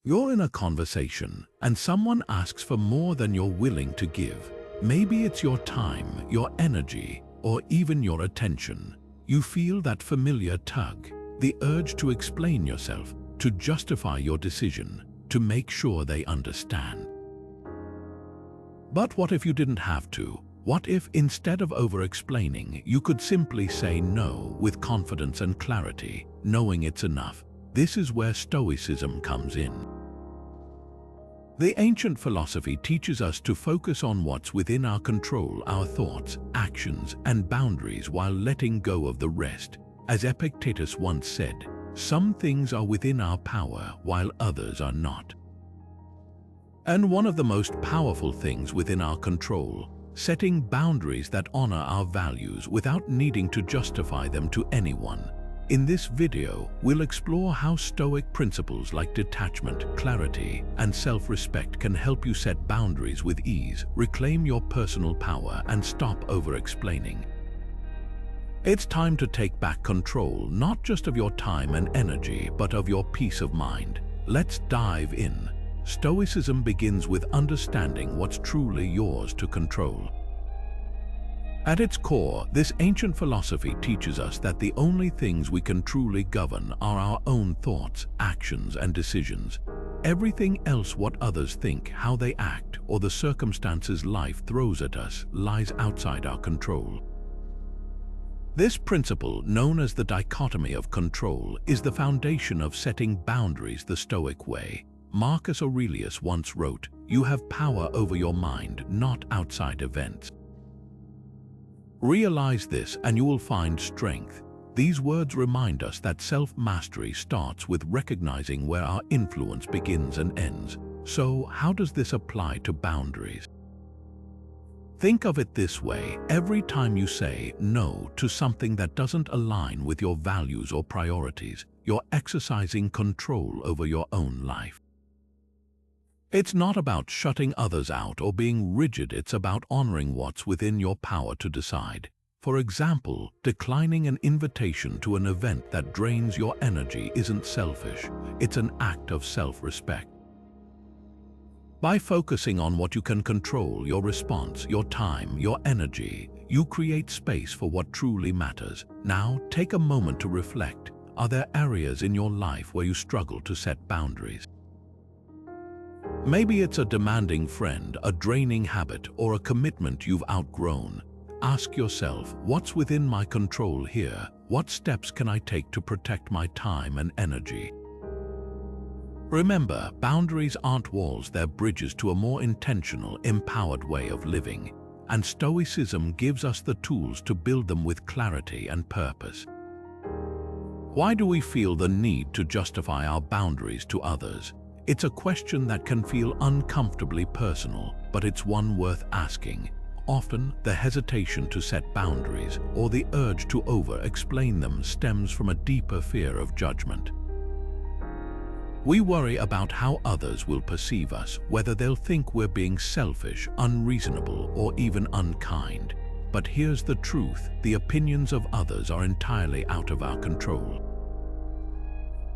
You're in a conversation and someone asks for more than you're willing to give. Maybe it's your time, your energy, or even your attention. You feel that familiar tug, the urge to explain yourself, to justify your decision, to make sure they understand. But what if you didn't have to? What if, instead of over-explaining, you could simply say no with confidence and clarity, knowing it's enough? This is where Stoicism comes in. The ancient philosophy teaches us to focus on what's within our control, our thoughts, actions, and boundaries, while letting go of the rest. As Epictetus once said, some things are within our power while others are not. And one of the most powerful things within our control, setting boundaries that honor our values without needing to justify them to anyone. In this video, we'll explore how Stoic principles like detachment, clarity, and self-respect can help you set boundaries with ease, reclaim your personal power, and stop over-explaining. It's time to take back control, not just of your time and energy, but of your peace of mind. Let's dive in. Stoicism begins with understanding what's truly yours to control. At its core, this ancient philosophy teaches us that the only things we can truly govern are our own thoughts, actions, and decisions. Everything else, what others think, how they act, or the circumstances life throws at us, lies outside our control. This principle, known as the dichotomy of control, is the foundation of setting boundaries the Stoic way. Marcus Aurelius once wrote, "You have power over your mind, not outside events." Realize this and you will find strength. These words remind us that self-mastery starts with recognizing where our influence begins and ends. So, how does this apply to boundaries? Think of it this way: every time you say no to something that doesn't align with your values or priorities, you're exercising control over your own life. It's not about shutting others out or being rigid, it's about honoring what's within your power to decide. For example, declining an invitation to an event that drains your energy isn't selfish, it's an act of self-respect. By focusing on what you can control, your response, your time, your energy, you create space for what truly matters. Now, take a moment to reflect. Are there areas in your life where you struggle to set boundaries? Maybe it's a demanding friend, a draining habit, or a commitment you've outgrown. Ask yourself, what's within my control here? What steps can I take to protect my time and energy? Remember, boundaries aren't walls, they're bridges to a more intentional, empowered way of living. And Stoicism gives us the tools to build them with clarity and purpose. Why do we feel the need to justify our boundaries to others? It's a question that can feel uncomfortably personal, but it's one worth asking. Often, the hesitation to set boundaries or the urge to over-explain them stems from a deeper fear of judgment. We worry about how others will perceive us, whether they'll think we're being selfish, unreasonable, or even unkind. But here's the truth: the opinions of others are entirely out of our control.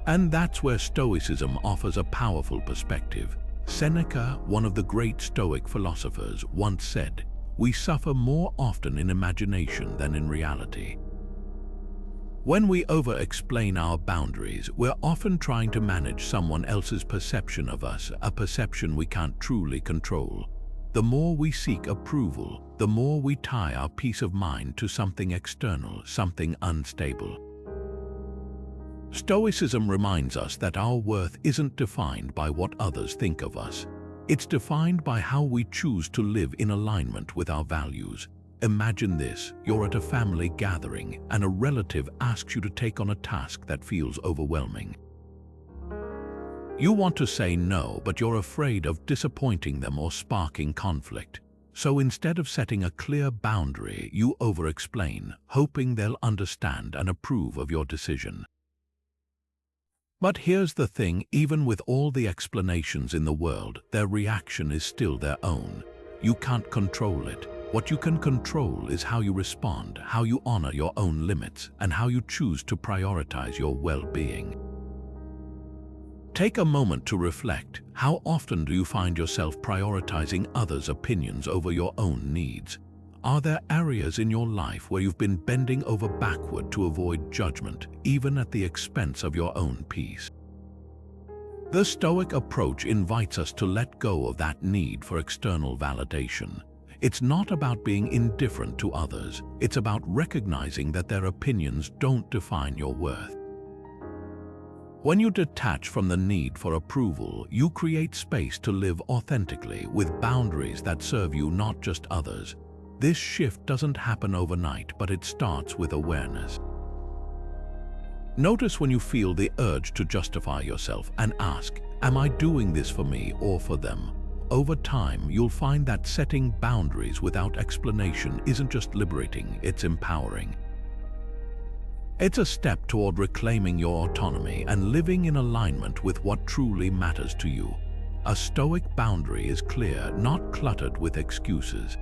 And that's where Stoicism offers a powerful perspective. Seneca, one of the great Stoic philosophers, once said, "We suffer more often in imagination than in reality." When we over-explain our boundaries, we're often trying to manage someone else's perception of us, a perception we can't truly control. The more we seek approval, the more we tie our peace of mind to something external, something unstable. Stoicism reminds us that our worth isn't defined by what others think of us. It's defined by how we choose to live in alignment with our values. Imagine this: you're at a family gathering and a relative asks you to take on a task that feels overwhelming. You want to say no, but you're afraid of disappointing them or sparking conflict. So instead of setting a clear boundary, you over-explain, hoping they'll understand and approve of your decision. But here's the thing: even with all the explanations in the world, their reaction is still their own. You can't control it. What you can control is how you respond, how you honor your own limits, and how you choose to prioritize your well-being. Take a moment to reflect. How often do you find yourself prioritizing others' opinions over your own needs? Are there areas in your life where you've been bending over backward to avoid judgment, even at the expense of your own peace? The Stoic approach invites us to let go of that need for external validation. It's not about being indifferent to others. It's about recognizing that their opinions don't define your worth. When you detach from the need for approval, you create space to live authentically with boundaries that serve you, not just others. This shift doesn't happen overnight, but it starts with awareness. Notice when you feel the urge to justify yourself and ask, am I doing this for me or for them? Over time, you'll find that setting boundaries without explanation isn't just liberating, it's empowering. It's a step toward reclaiming your autonomy and living in alignment with what truly matters to you. A Stoic boundary is clear, not cluttered with excuses.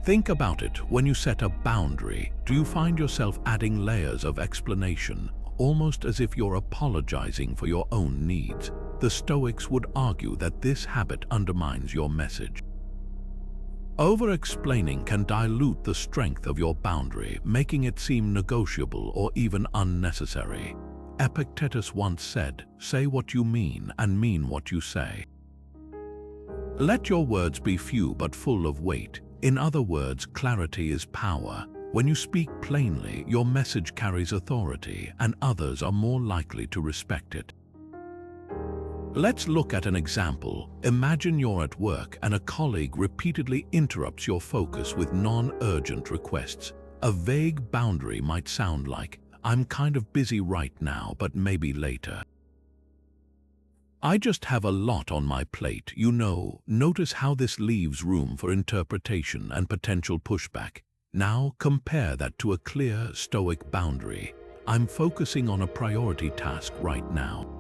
Think about it. When you set a boundary, do you find yourself adding layers of explanation, almost as if you're apologizing for your own needs? The Stoics would argue that this habit undermines your message. Over-explaining can dilute the strength of your boundary, making it seem negotiable or even unnecessary. Epictetus once said, "Say what you mean and mean what you say." Let your words be few but full of weight. In other words, clarity is power. When you speak plainly, your message carries authority, and others are more likely to respect it. Let's look at an example. Imagine you're at work and a colleague repeatedly interrupts your focus with non-urgent requests. A vague boundary might sound like, "I'm kind of busy right now, but maybe later. I just have a lot on my plate, you know." Notice how this leaves room for interpretation and potential pushback. Now compare that to a clear Stoic boundary. "I'm focusing on a priority task right now.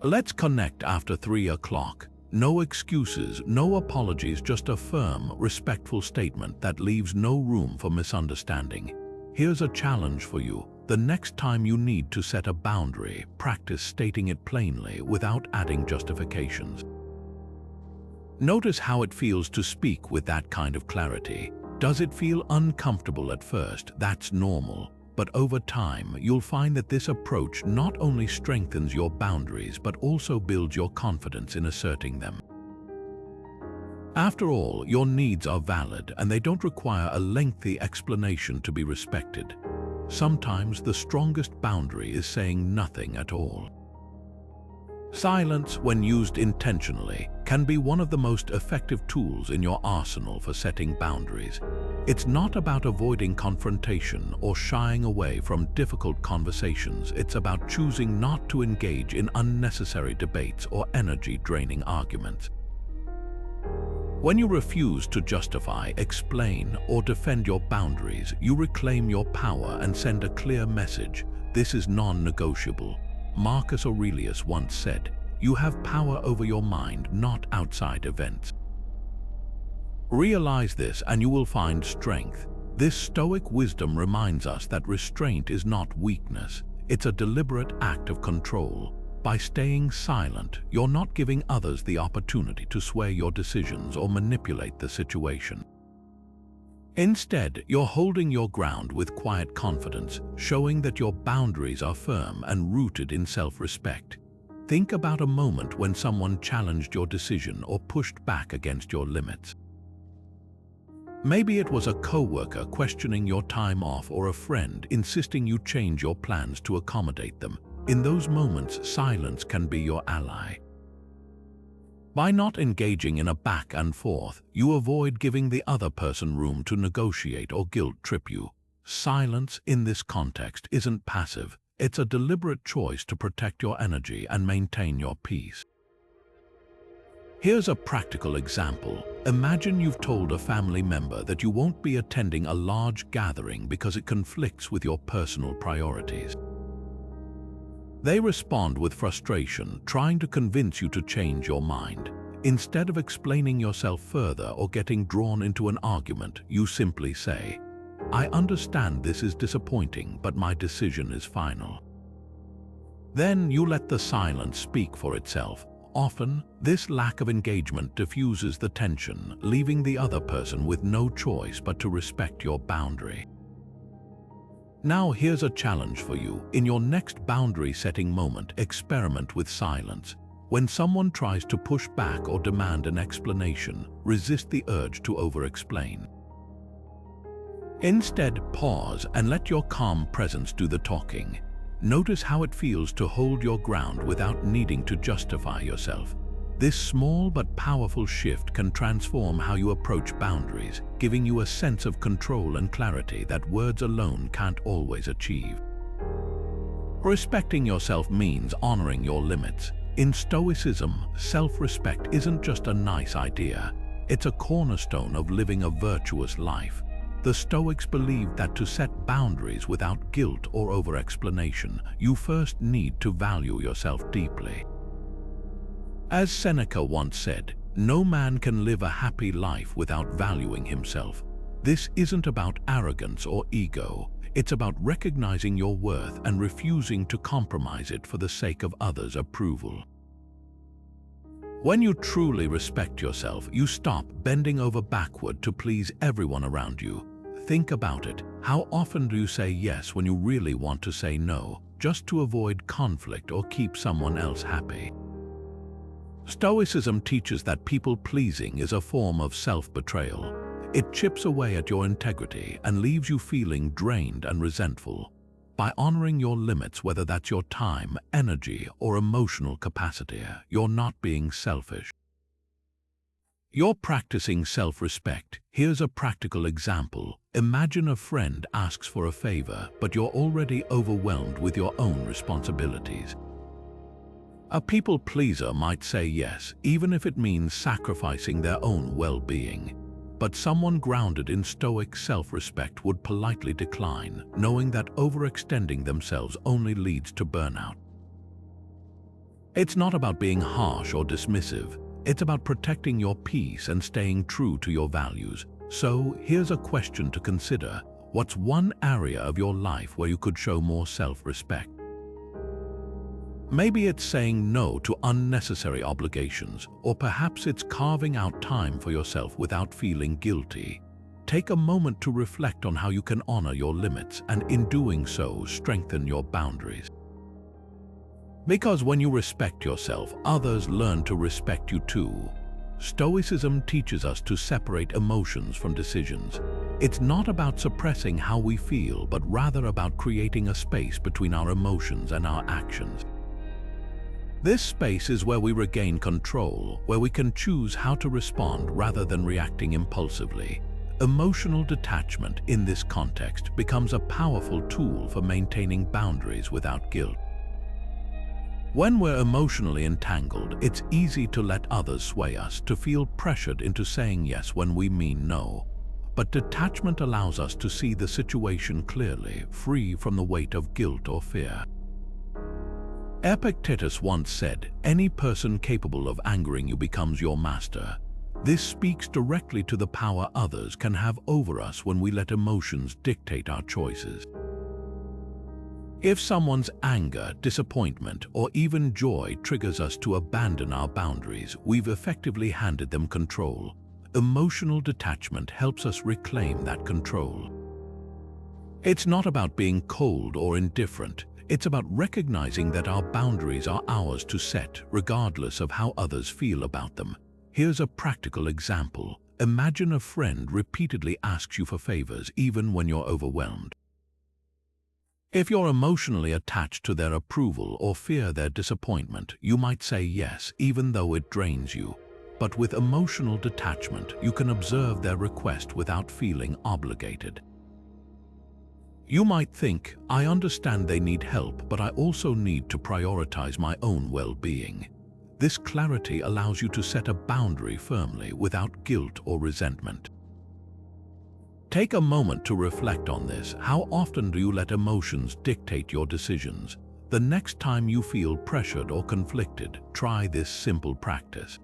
Let's connect after 3 o'clock. No excuses, no apologies, just a firm, respectful statement that leaves no room for misunderstanding. Here's a challenge for you. The next time you need to set a boundary, practice stating it plainly without adding justifications. Notice how it feels to speak with that kind of clarity. Does it feel uncomfortable at first? That's normal. But over time, you'll find that this approach not only strengthens your boundaries, but also builds your confidence in asserting them. After all, your needs are valid and they don't require a lengthy explanation to be respected. Sometimes the strongest boundary is saying nothing at all. Silence, when used intentionally, can be one of the most effective tools in your arsenal for setting boundaries. It's not about avoiding confrontation or shying away from difficult conversations. It's about choosing not to engage in unnecessary debates or energy-draining arguments. When you refuse to justify, explain, or defend your boundaries, you reclaim your power and send a clear message. This is non-negotiable. Marcus Aurelius once said, "You have power over your mind, not outside events." Realize this and you will find strength. This Stoic wisdom reminds us that restraint is not weakness. It's a deliberate act of control. By staying silent, you're not giving others the opportunity to sway your decisions or manipulate the situation. Instead, you're holding your ground with quiet confidence, showing that your boundaries are firm and rooted in self-respect. Think about a moment when someone challenged your decision or pushed back against your limits. Maybe it was a coworker questioning your time off or a friend insisting you change your plans to accommodate them. In those moments, silence can be your ally. By not engaging in a back and forth, you avoid giving the other person room to negotiate or guilt-trip you. Silence in this context isn't passive. It's a deliberate choice to protect your energy and maintain your peace. Here's a practical example. Imagine you've told a family member that you won't be attending a large gathering because it conflicts with your personal priorities. They respond with frustration, trying to convince you to change your mind. Instead of explaining yourself further or getting drawn into an argument, you simply say, "I understand this is disappointing, but my decision is final." Then you let the silence speak for itself. Often, this lack of engagement diffuses the tension, leaving the other person with no choice but to respect your boundary. Now here's a challenge for you. In your next boundary-setting moment, experiment with silence. When someone tries to push back or demand an explanation, resist the urge to over-explain. Instead, pause and let your calm presence do the talking. Notice how it feels to hold your ground without needing to justify yourself. This small but powerful shift can transform how you approach boundaries, giving you a sense of control and clarity that words alone can't always achieve. Respecting yourself means honoring your limits. In Stoicism, self-respect isn't just a nice idea. It's a cornerstone of living a virtuous life. The Stoics believed that to set boundaries without guilt or over-explanation, you first need to value yourself deeply. As Seneca once said, no man can live a happy life without valuing himself. This isn't about arrogance or ego. It's about recognizing your worth and refusing to compromise it for the sake of others' approval. When you truly respect yourself, you stop bending over backward to please everyone around you. Think about it. How often do you say yes when you really want to say no, just to avoid conflict or keep someone else happy? Stoicism teaches that people-pleasing is a form of self-betrayal. It chips away at your integrity and leaves you feeling drained and resentful. By honoring your limits, whether that's your time, energy, or emotional capacity, you're not being selfish. You're practicing self-respect. Here's a practical example. Imagine a friend asks for a favor, but you're already overwhelmed with your own responsibilities. A people-pleaser might say yes, even if it means sacrificing their own well-being. But someone grounded in Stoic self-respect would politely decline, knowing that overextending themselves only leads to burnout. It's not about being harsh or dismissive. It's about protecting your peace and staying true to your values. So, here's a question to consider. What's one area of your life where you could show more self-respect? Maybe it's saying no to unnecessary obligations, or perhaps it's carving out time for yourself without feeling guilty. Take a moment to reflect on how you can honor your limits and, in doing so, strengthen your boundaries. Because when you respect yourself, others learn to respect you too. Stoicism teaches us to separate emotions from decisions. It's not about suppressing how we feel, but rather about creating a space between our emotions and our actions. This space is where we regain control, where we can choose how to respond rather than reacting impulsively. Emotional detachment in this context becomes a powerful tool for maintaining boundaries without guilt. When we're emotionally entangled, it's easy to let others sway us, to feel pressured into saying yes when we mean no. But detachment allows us to see the situation clearly, free from the weight of guilt or fear. Epictetus once said, "Any person capable of angering you becomes your master." This speaks directly to the power others can have over us when we let emotions dictate our choices. If someone's anger, disappointment, or even joy triggers us to abandon our boundaries, we've effectively handed them control. Emotional detachment helps us reclaim that control. It's not about being cold or indifferent. It's about recognizing that our boundaries are ours to set, regardless of how others feel about them. Here's a practical example. Imagine a friend repeatedly asks you for favors, even when you're overwhelmed. If you're emotionally attached to their approval or fear their disappointment, you might say yes, even though it drains you. But with emotional detachment, you can observe their request without feeling obligated. You might think, I understand they need help, but I also need to prioritize my own well-being. This clarity allows you to set a boundary firmly without guilt or resentment. Take a moment to reflect on this. How often do you let emotions dictate your decisions? The next time you feel pressured or conflicted, try this simple practice.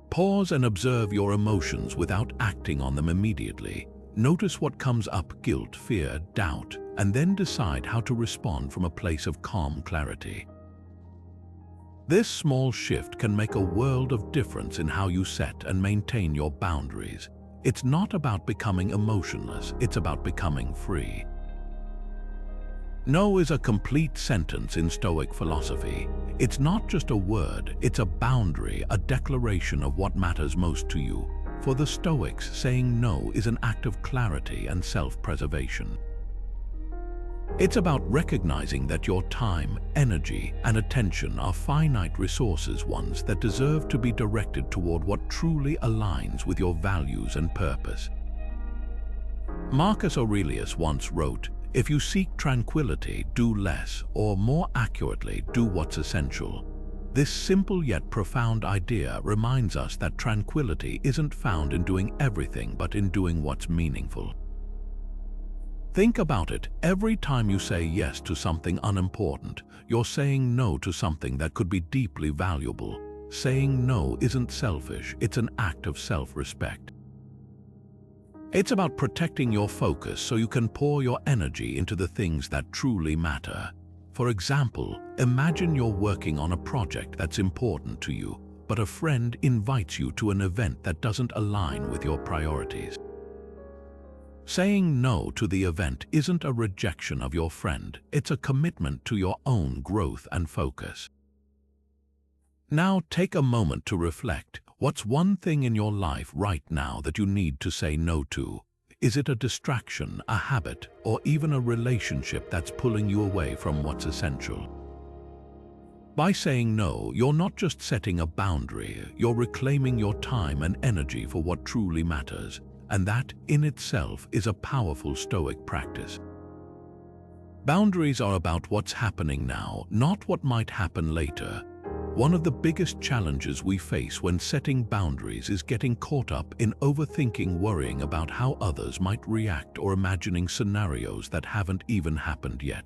Pause and observe your emotions without acting on them immediately. Notice what comes up: guilt, fear, doubt, and then decide how to respond from a place of calm clarity. This small shift can make a world of difference in how you set and maintain your boundaries. It's not about becoming emotionless, it's about becoming free. No is a complete sentence in Stoic philosophy. It's not just a word, it's a boundary, a declaration of what matters most to you. For the Stoics, saying no is an act of clarity and self-preservation. It's about recognizing that your time, energy, and attention are finite resources, ones that deserve to be directed toward what truly aligns with your values and purpose. Marcus Aurelius once wrote, "If you seek tranquility, do less, or more accurately, do what's essential." This simple yet profound idea reminds us that tranquility isn't found in doing everything, but in doing what's meaningful. Think about it. Every time you say yes to something unimportant, you're saying no to something that could be deeply valuable. Saying no isn't selfish, it's an act of self-respect. It's about protecting your focus so you can pour your energy into the things that truly matter. For example, imagine you're working on a project that's important to you, but a friend invites you to an event that doesn't align with your priorities. Saying no to the event isn't a rejection of your friend, it's a commitment to your own growth and focus. Now take a moment to reflect. What's one thing in your life right now that you need to say no to? Is it a distraction, a habit, or even a relationship that's pulling you away from what's essential? By saying no, you're not just setting a boundary, you're reclaiming your time and energy for what truly matters. And that, in itself, is a powerful Stoic practice. Boundaries are about what's happening now, not what might happen later. One of the biggest challenges we face when setting boundaries is getting caught up in overthinking, worrying about how others might react, or imagining scenarios that haven't even happened yet.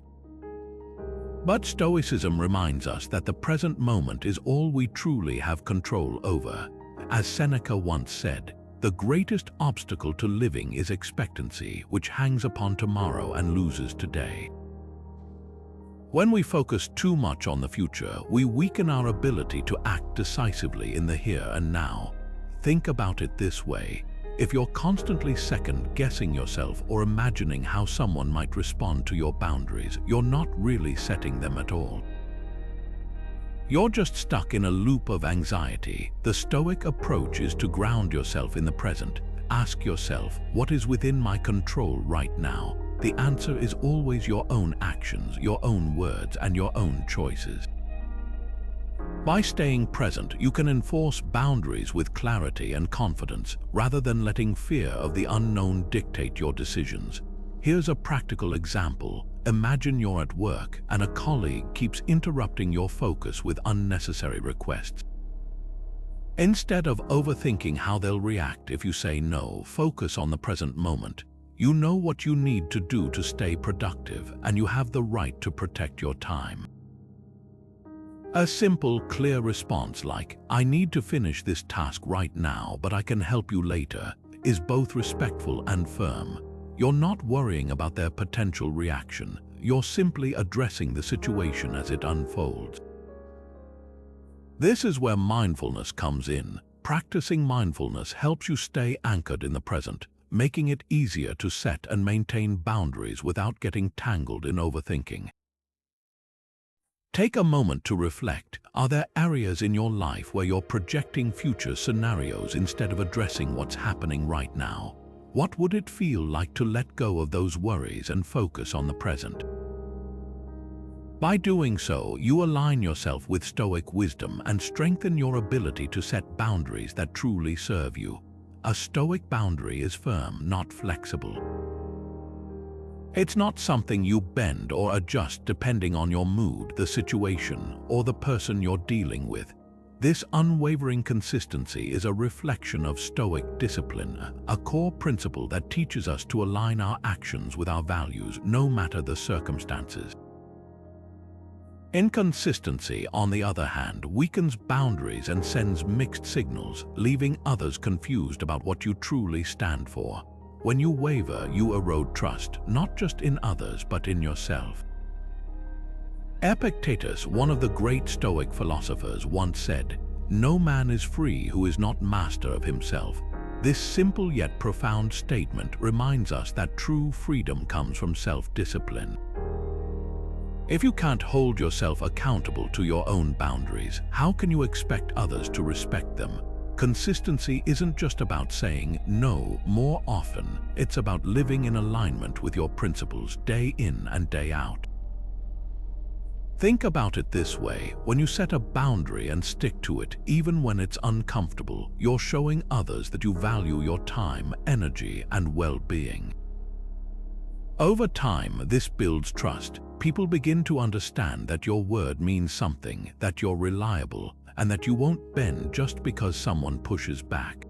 But Stoicism reminds us that the present moment is all we truly have control over. As Seneca once said, "The greatest obstacle to living is expectancy, which hangs upon tomorrow and loses today." When we focus too much on the future, we weaken our ability to act decisively in the here and now. Think about it this way. If you're constantly second-guessing yourself or imagining how someone might respond to your boundaries, you're not really setting them at all. You're just stuck in a loop of anxiety. The Stoic approach is to ground yourself in the present. Ask yourself, what is within my control right now? The answer is always your own actions, your own words, and your own choices. By staying present, you can enforce boundaries with clarity and confidence, rather than letting fear of the unknown dictate your decisions. Here's a practical example. Imagine you're at work and a colleague keeps interrupting your focus with unnecessary requests. Instead of overthinking how they'll react if you say no, focus on the present moment. You know what you need to do to stay productive, and you have the right to protect your time. A simple, clear response like, "I need to finish this task right now, but I can help you later," is both respectful and firm. You're not worrying about their potential reaction. You're simply addressing the situation as it unfolds. This is where mindfulness comes in. Practicing mindfulness helps you stay anchored in the present, making it easier to set and maintain boundaries without getting tangled in overthinking. Take a moment to reflect. Are there areas in your life where you're projecting future scenarios instead of addressing what's happening right now? What would it feel like to let go of those worries and focus on the present? By doing so, you align yourself with Stoic wisdom and strengthen your ability to set boundaries that truly serve you. A Stoic boundary is firm, not flexible. It's not something you bend or adjust depending on your mood, the situation, or the person you're dealing with. This unwavering consistency is a reflection of Stoic discipline, a core principle that teaches us to align our actions with our values, no matter the circumstances. Inconsistency, on the other hand, weakens boundaries and sends mixed signals, leaving others confused about what you truly stand for. When you waver, you erode trust, not just in others, but in yourself. Epictetus, one of the great Stoic philosophers, once said, "No man is free who is not master of himself." This simple yet profound statement reminds us that true freedom comes from self-discipline. If you can't hold yourself accountable to your own boundaries, how can you expect others to respect them? Consistency isn't just about saying no more often, it's about living in alignment with your principles day in and day out. Think about it this way: when you set a boundary and stick to it, even when it's uncomfortable, you're showing others that you value your time, energy, and well-being. Over time, this builds trust. People begin to understand that your word means something, that you're reliable, and that you won't bend just because someone pushes back.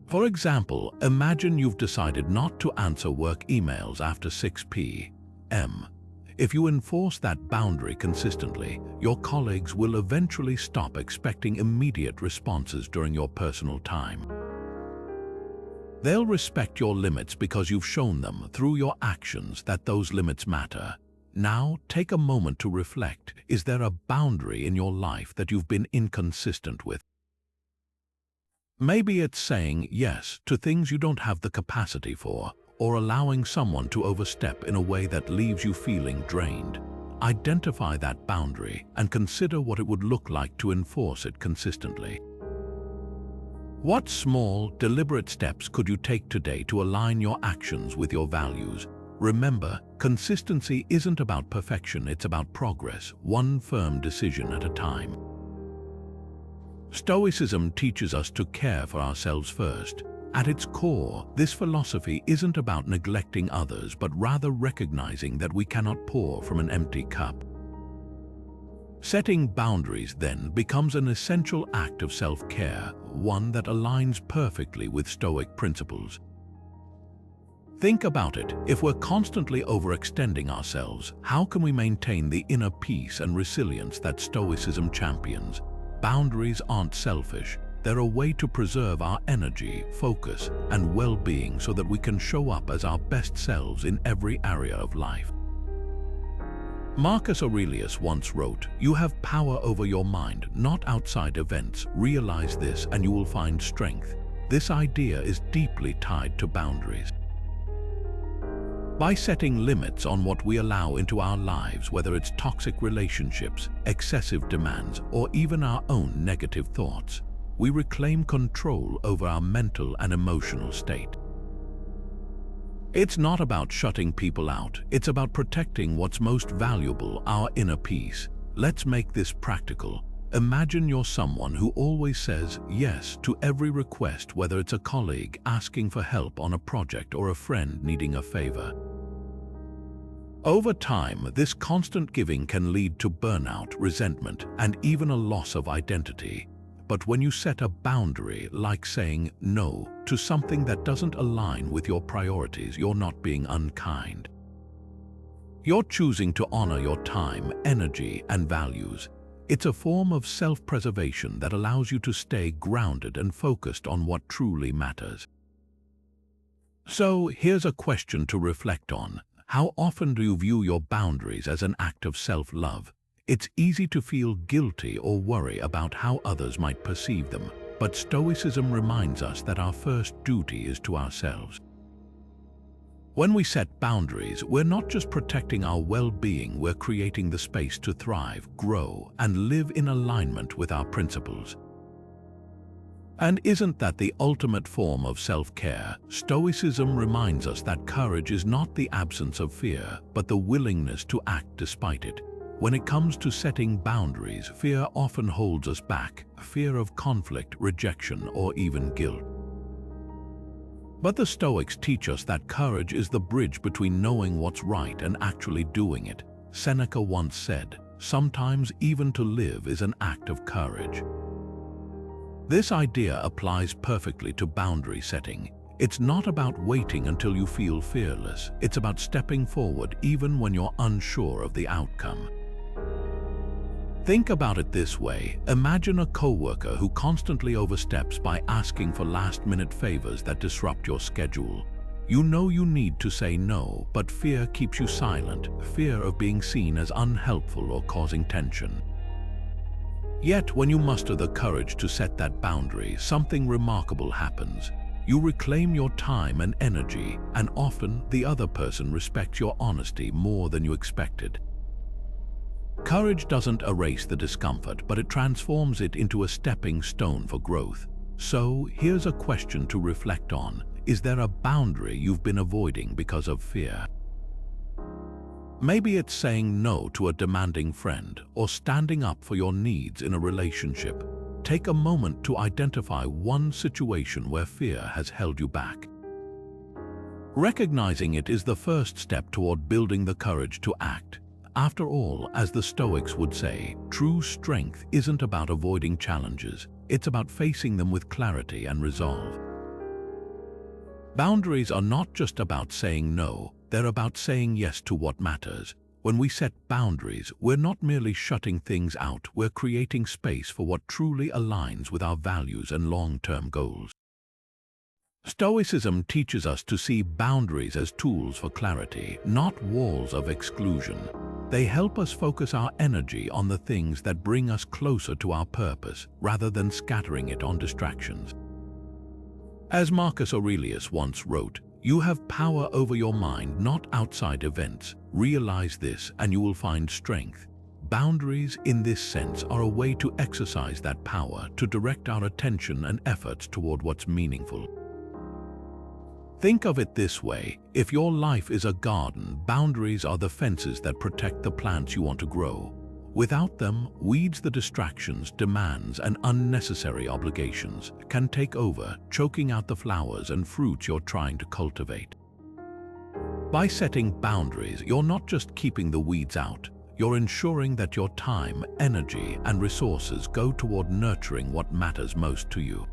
For example, imagine you've decided not to answer work emails after 6 p.m. If you enforce that boundary consistently, your colleagues will eventually stop expecting immediate responses during your personal time. They'll respect your limits because you've shown them through your actions that those limits matter. Now, take a moment to reflect. Is there a boundary in your life that you've been inconsistent with? Maybe it's saying yes to things you don't have the capacity for, or allowing someone to overstep in a way that leaves you feeling drained. Identify that boundary and consider what it would look like to enforce it consistently. What small, deliberate steps could you take today to align your actions with your values? Remember, consistency isn't about perfection, it's about progress, one firm decision at a time. Stoicism teaches us to care for ourselves first. At its core, this philosophy isn't about neglecting others, but rather recognizing that we cannot pour from an empty cup. Setting boundaries, then, becomes an essential act of self-care, one that aligns perfectly with Stoic principles. Think about it. If we're constantly overextending ourselves, how can we maintain the inner peace and resilience that Stoicism champions? Boundaries aren't selfish. They're a way to preserve our energy, focus, and well-being so that we can show up as our best selves in every area of life. Marcus Aurelius once wrote, "You have power over your mind, not outside events. Realize this and you will find strength." This idea is deeply tied to boundaries. By setting limits on what we allow into our lives, whether it's toxic relationships, excessive demands, or even our own negative thoughts, we reclaim control over our mental and emotional state. It's not about shutting people out, it's about protecting what's most valuable, our inner peace. Let's make this practical. Imagine you're someone who always says yes to every request, whether it's a colleague asking for help on a project or a friend needing a favor. Over time, this constant giving can lead to burnout, resentment, and even a loss of identity. But when you set a boundary, like saying no to something that doesn't align with your priorities, you're not being unkind. You're choosing to honor your time, energy, and values. It's a form of self-preservation that allows you to stay grounded and focused on what truly matters. So, here's a question to reflect on. How often do you view your boundaries as an act of self-love? It's easy to feel guilty or worry about how others might perceive them, but Stoicism reminds us that our first duty is to ourselves. When we set boundaries, we're not just protecting our well-being, we're creating the space to thrive, grow, and live in alignment with our principles. And isn't that the ultimate form of self-care? Stoicism reminds us that courage is not the absence of fear, but the willingness to act despite it. When it comes to setting boundaries, fear often holds us back, fear of conflict, rejection, or even guilt. But the Stoics teach us that courage is the bridge between knowing what's right and actually doing it. Seneca once said, "Sometimes even to live is an act of courage." This idea applies perfectly to boundary setting. It's not about waiting until you feel fearless. It's about stepping forward even when you're unsure of the outcome. Think about it this way. Imagine a coworker who constantly oversteps by asking for last-minute favors that disrupt your schedule. You know you need to say no, but fear keeps you silent, fear of being seen as unhelpful or causing tension. Yet, when you muster the courage to set that boundary, something remarkable happens. You reclaim your time and energy, and often the other person respects your honesty more than you expected. Courage doesn't erase the discomfort, but it transforms it into a stepping stone for growth. So, here's a question to reflect on. Is there a boundary you've been avoiding because of fear? Maybe it's saying no to a demanding friend or standing up for your needs in a relationship. Take a moment to identify one situation where fear has held you back. Recognizing it is the first step toward building the courage to act. After all, as the Stoics would say, true strength isn't about avoiding challenges, it's about facing them with clarity and resolve. Boundaries are not just about saying no, they're about saying yes to what matters. When we set boundaries, we're not merely shutting things out, we're creating space for what truly aligns with our values and long-term goals. Stoicism teaches us to see boundaries as tools for clarity, not walls of exclusion. They help us focus our energy on the things that bring us closer to our purpose, rather than scattering it on distractions. As Marcus Aurelius once wrote, "You have power over your mind, not outside events. Realize this and you will find strength." Boundaries, in this sense, are a way to exercise that power, to direct our attention and efforts toward what's meaningful. Think of it this way: if your life is a garden, boundaries are the fences that protect the plants you want to grow. Without them, weeds, the distractions, demands, and unnecessary obligations can take over, choking out the flowers and fruits you're trying to cultivate. By setting boundaries, you're not just keeping the weeds out, you're ensuring that your time, energy, and resources go toward nurturing what matters most to you.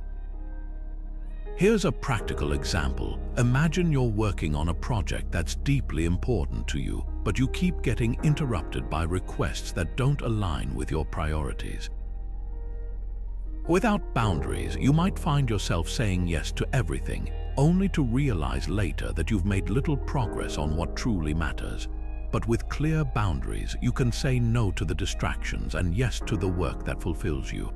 Here's a practical example. Imagine you're working on a project that's deeply important to you, but you keep getting interrupted by requests that don't align with your priorities. Without boundaries, you might find yourself saying yes to everything, only to realize later that you've made little progress on what truly matters. But with clear boundaries, you can say no to the distractions and yes to the work that fulfills you.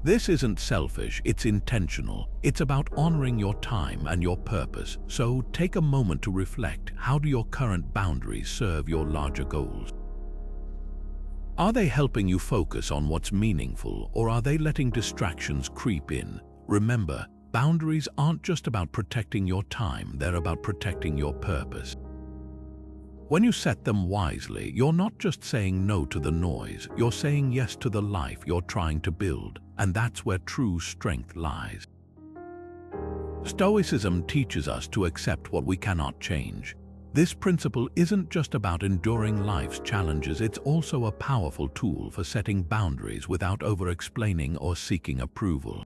This isn't selfish, it's intentional. It's about honoring your time and your purpose. So take a moment to reflect. How do your current boundaries serve your larger goals? Are they helping you focus on what's meaningful, or are they letting distractions creep in? Remember, boundaries aren't just about protecting your time, they're about protecting your purpose. When you set them wisely, you're not just saying no to the noise, you're saying yes to the life you're trying to build, and that's where true strength lies. Stoicism teaches us to accept what we cannot change. This principle isn't just about enduring life's challenges, it's also a powerful tool for setting boundaries without over-explaining or seeking approval.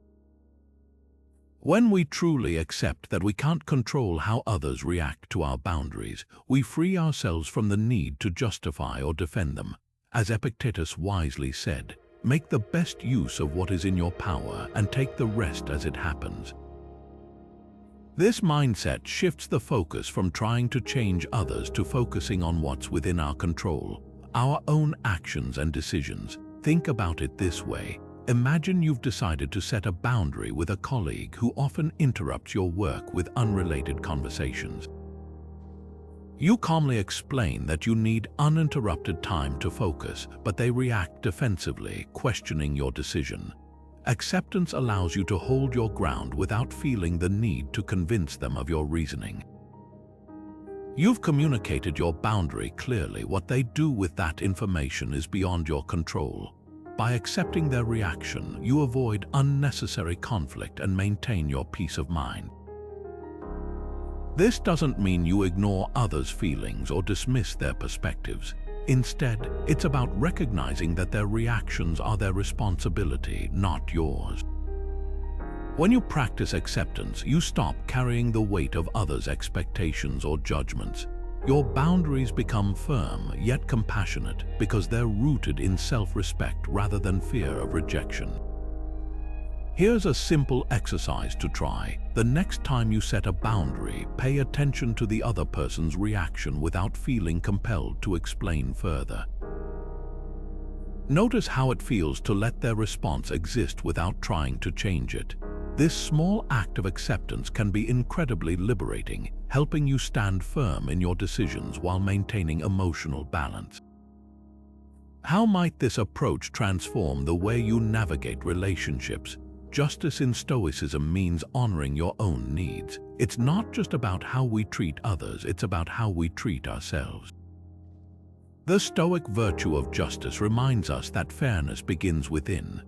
When we truly accept that we can't control how others react to our boundaries, we free ourselves from the need to justify or defend them. As Epictetus wisely said, "Make the best use of what is in your power and take the rest as it happens." This mindset shifts the focus from trying to change others to focusing on what's within our control, our own actions and decisions. Think about it this way. Imagine you've decided to set a boundary with a colleague who often interrupts your work with unrelated conversations. You calmly explain that you need uninterrupted time to focus, but they react defensively, questioning your decision. Acceptance allows you to hold your ground without feeling the need to convince them of your reasoning. You've communicated your boundary clearly. What they do with that information is beyond your control. By accepting their reaction, you avoid unnecessary conflict and maintain your peace of mind. This doesn't mean you ignore others' feelings or dismiss their perspectives. Instead, it's about recognizing that their reactions are their responsibility, not yours. When you practice acceptance, you stop carrying the weight of others' expectations or judgments. Your boundaries become firm yet compassionate because they're rooted in self-respect rather than fear of rejection. Here's a simple exercise to try. The next time you set a boundary, pay attention to the other person's reaction without feeling compelled to explain further. Notice how it feels to let their response exist without trying to change it. This small act of acceptance can be incredibly liberating, helping you stand firm in your decisions while maintaining emotional balance. How might this approach transform the way you navigate relationships? Justice in Stoicism means honoring your own needs. It's not just about how we treat others, it's about how we treat ourselves. The Stoic virtue of justice reminds us that fairness begins within.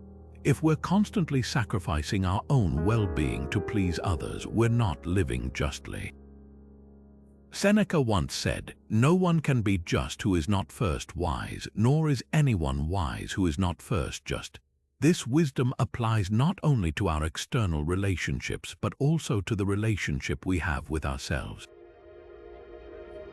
If we're constantly sacrificing our own well-being to please others, we're not living justly. Seneca once said, "No one can be just who is not first wise, nor is anyone wise who is not first just." This wisdom applies not only to our external relationships, but also to the relationship we have with ourselves.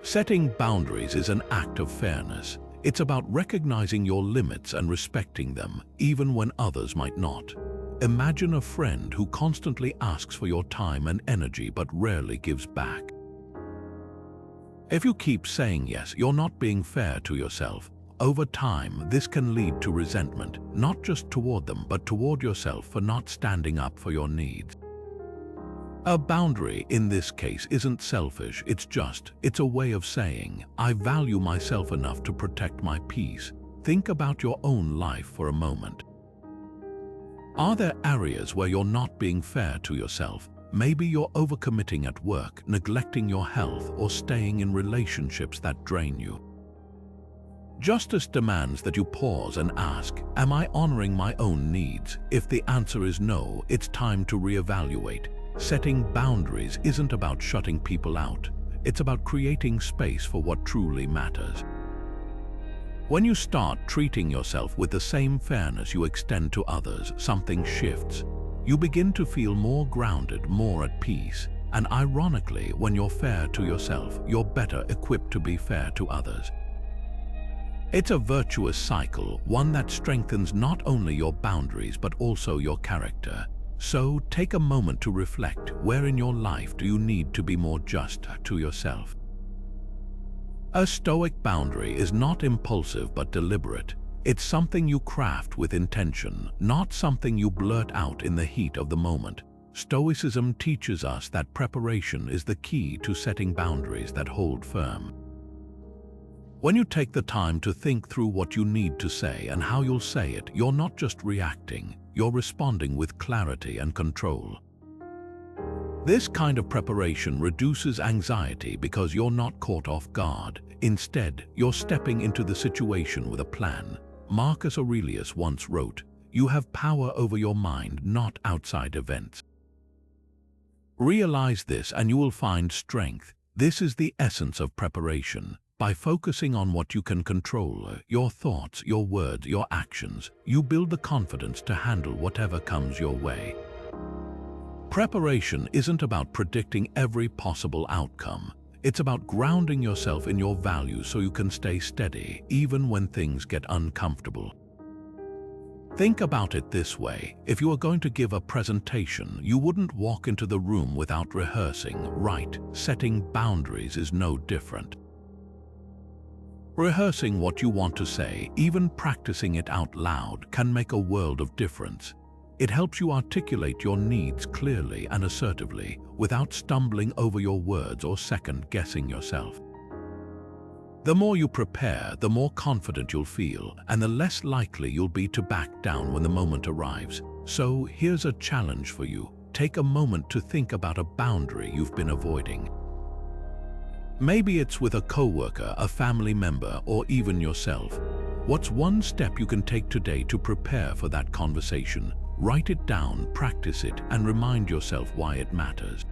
Setting boundaries is an act of fairness. It's about recognizing your limits and respecting them, even when others might not. Imagine a friend who constantly asks for your time and energy but rarely gives back. If you keep saying yes, you're not being fair to yourself. Over time, this can lead to resentment, not just toward them, but toward yourself for not standing up for your needs. A boundary in this case isn't selfish, it's a way of saying, I value myself enough to protect my peace. Think about your own life for a moment. Are there areas where you're not being fair to yourself? Maybe you're overcommitting at work, neglecting your health, or staying in relationships that drain you. Justice demands that you pause and ask, am I honoring my own needs? If the answer is no, it's time to reevaluate. Setting boundaries isn't about shutting people out. It's about creating space for what truly matters. When you start treating yourself with the same fairness you extend to others, something shifts. You begin to feel more grounded, more at peace. And ironically, when you're fair to yourself, you're better equipped to be fair to others. It's a virtuous cycle, one that strengthens not only your boundaries but also your character. So take a moment to reflect, where in your life do you need to be more just to yourself? A Stoic boundary is not impulsive but deliberate. It's something you craft with intention, not something you blurt out in the heat of the moment. Stoicism teaches us that preparation is the key to setting boundaries that hold firm. When you take the time to think through what you need to say and how you'll say it, you're not just reacting, you're responding with clarity and control. This kind of preparation reduces anxiety because you're not caught off guard. Instead, you're stepping into the situation with a plan. Marcus Aurelius once wrote, "You have power over your mind, not outside events." Realize this and you will find strength. This is the essence of preparation. By focusing on what you can control, your thoughts, your words, your actions, you build the confidence to handle whatever comes your way. Preparation isn't about predicting every possible outcome. It's about grounding yourself in your values so you can stay steady, even when things get uncomfortable. Think about it this way. If you are going to give a presentation, you wouldn't walk into the room without rehearsing, right? Setting boundaries is no different. Rehearsing what you want to say, even practicing it out loud, can make a world of difference. It helps you articulate your needs clearly and assertively, without stumbling over your words or second-guessing yourself. The more you prepare, the more confident you'll feel, and the less likely you'll be to back down when the moment arrives. So here's a challenge for you. Take a moment to think about a boundary you've been avoiding. Maybe it's with a coworker, a family member, or even yourself. What's one step you can take today to prepare for that conversation? Write it down, practice it, and remind yourself why it matters.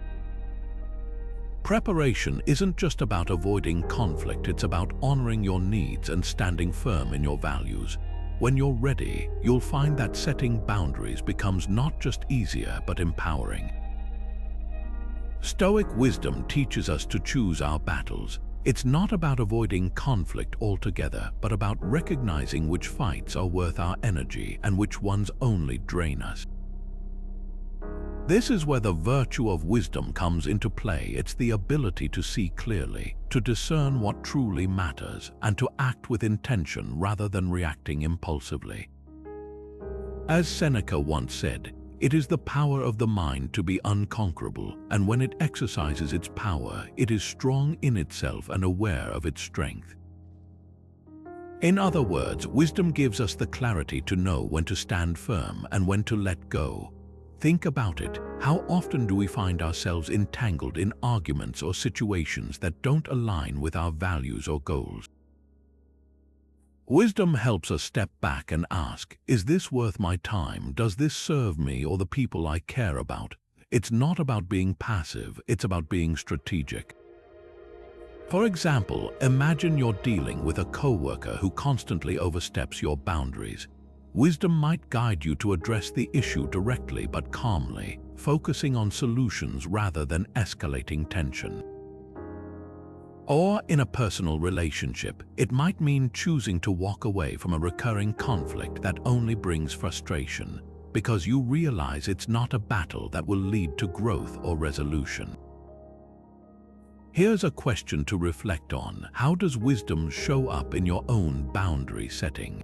Preparation isn't just about avoiding conflict, it's about honoring your needs and standing firm in your values. When you're ready, you'll find that setting boundaries becomes not just easier but empowering. Stoic wisdom teaches us to choose our battles. It's not about avoiding conflict altogether, but about recognizing which fights are worth our energy and which ones only drain us. This is where the virtue of wisdom comes into play. It's the ability to see clearly, to discern what truly matters, and to act with intention rather than reacting impulsively. As Seneca once said, it is the power of the mind to be unconquerable, and when it exercises its power, it is strong in itself and aware of its strength. In other words, wisdom gives us the clarity to know when to stand firm and when to let go. Think about it. How often do we find ourselves entangled in arguments or situations that don't align with our values or goals? Wisdom helps us step back and ask, is this worth my time? Does this serve me or the people I care about? It's not about being passive, it's about being strategic. For example, imagine you're dealing with a coworker who constantly oversteps your boundaries. Wisdom might guide you to address the issue directly but calmly, focusing on solutions rather than escalating tension. Or in a personal relationship, it might mean choosing to walk away from a recurring conflict that only brings frustration, because you realize it's not a battle that will lead to growth or resolution. Here's a question to reflect on. How does wisdom show up in your own boundary setting?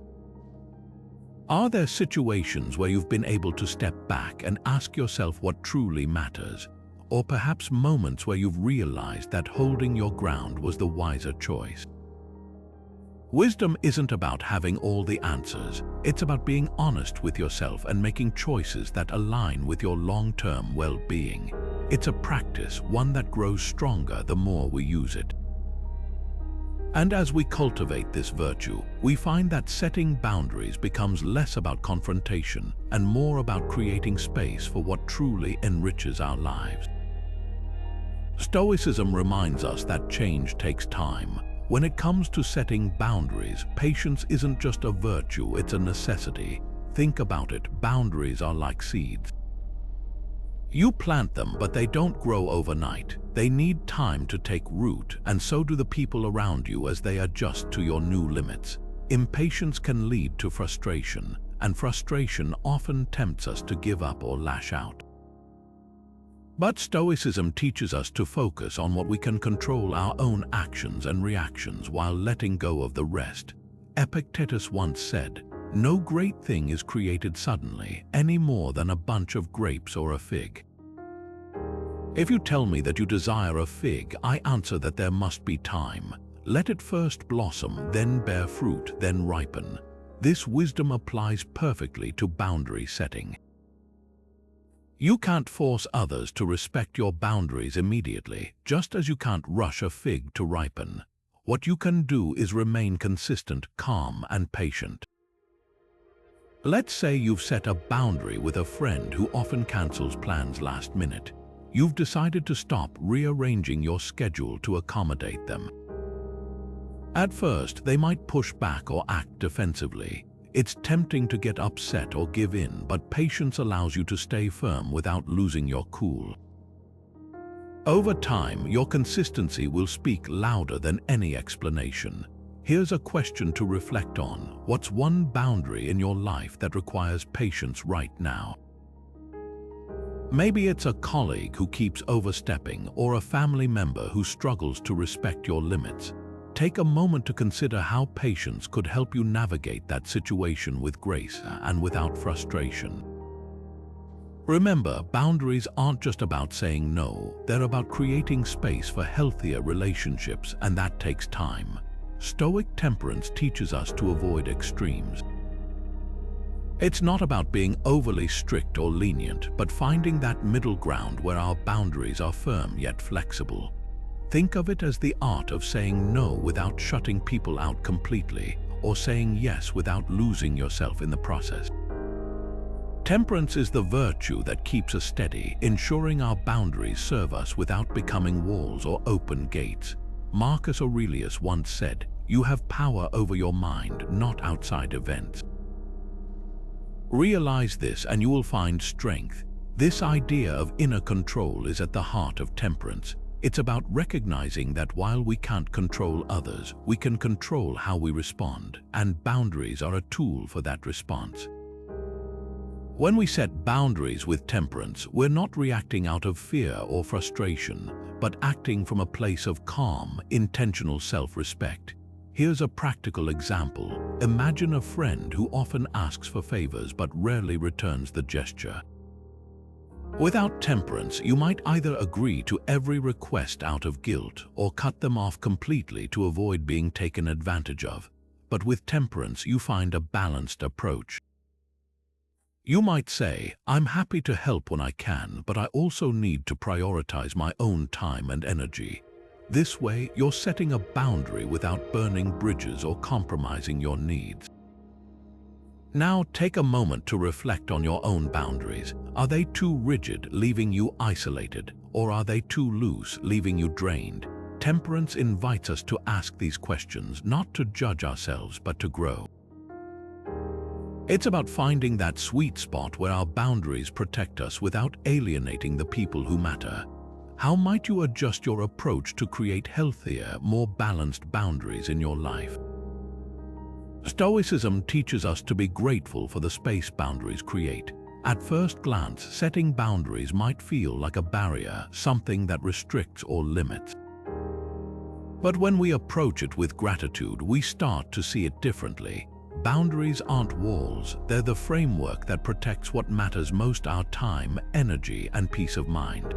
Are there situations where you've been able to step back and ask yourself what truly matters? Or perhaps moments where you've realized that holding your ground was the wiser choice? Wisdom isn't about having all the answers. It's about being honest with yourself and making choices that align with your long-term well-being. It's a practice, one that grows stronger the more we use it. And as we cultivate this virtue, we find that setting boundaries becomes less about confrontation and more about creating space for what truly enriches our lives. Stoicism reminds us that change takes time. When it comes to setting boundaries, patience isn't just a virtue, it's a necessity. Think about it, boundaries are like seeds. You plant them, but they don't grow overnight. They need time to take root, and so do the people around you as they adjust to your new limits. Impatience can lead to frustration, and frustration often tempts us to give up or lash out. But Stoicism teaches us to focus on what we can control, our own actions and reactions, while letting go of the rest. Epictetus once said, "No great thing is created suddenly, any more than a bunch of grapes or a fig." If you tell me that you desire a fig, I answer that there must be time. Let it first blossom, then bear fruit, then ripen. This wisdom applies perfectly to boundary setting. You can't force others to respect your boundaries immediately, just as you can't rush a fig to ripen. What you can do is remain consistent, calm, and patient. Let's say you've set a boundary with a friend who often cancels plans last minute. You've decided to stop rearranging your schedule to accommodate them. At first, they might push back or act defensively. It's tempting to get upset or give in, but patience allows you to stay firm without losing your cool. Over time, your consistency will speak louder than any explanation. Here's a question to reflect on. What's one boundary in your life that requires patience right now? Maybe it's a colleague who keeps overstepping or a family member who struggles to respect your limits. Take a moment to consider how patience could help you navigate that situation with grace and without frustration. Remember, boundaries aren't just about saying no, they're about creating space for healthier relationships, and that takes time. Stoic temperance teaches us to avoid extremes. It's not about being overly strict or lenient, but finding that middle ground where our boundaries are firm yet flexible. Think of it as the art of saying no without shutting people out completely, or saying yes without losing yourself in the process. Temperance is the virtue that keeps us steady, ensuring our boundaries serve us without becoming walls or open gates. Marcus Aurelius once said, "You have power over your mind, not outside events." Realize this and you will find strength. This idea of inner control is at the heart of temperance. It's about recognizing that while we can't control others, we can control how we respond, and boundaries are a tool for that response. When we set boundaries with temperance, we're not reacting out of fear or frustration, but acting from a place of calm, intentional self-respect. Here's a practical example. Imagine a friend who often asks for favors but rarely returns the gesture. Without temperance, you might either agree to every request out of guilt or cut them off completely to avoid being taken advantage of. But with temperance, you find a balanced approach. You might say, I'm happy to help when I can, but I also need to prioritize my own time and energy. This way, you're setting a boundary without burning bridges or compromising your needs. Now, take a moment to reflect on your own boundaries. Are they too rigid, leaving you isolated, or are they too loose, leaving you drained? Temperance invites us to ask these questions, not to judge ourselves, but to grow. It's about finding that sweet spot where our boundaries protect us without alienating the people who matter. How might you adjust your approach to create healthier, more balanced boundaries in your life? Stoicism teaches us to be grateful for the space boundaries create. At first glance, setting boundaries might feel like a barrier, something that restricts or limits. But when we approach it with gratitude, we start to see it differently. Boundaries aren't walls, they're the framework that protects what matters most: our time, energy, and peace of mind.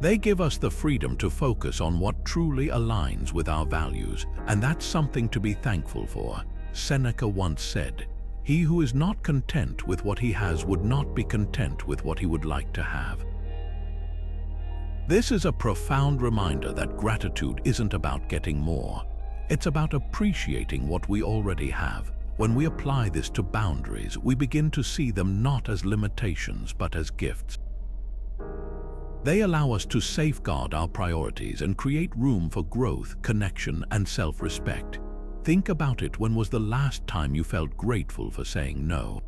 They give us the freedom to focus on what truly aligns with our values, and that's something to be thankful for. Seneca once said, "He who is not content with what he has would not be content with what he would like to have." This is a profound reminder that gratitude isn't about getting more. It's about appreciating what we already have. When we apply this to boundaries, we begin to see them not as limitations but as gifts. They allow us to safeguard our priorities and create room for growth, connection, and self-respect. Think about it. When was the last time you felt grateful for saying no?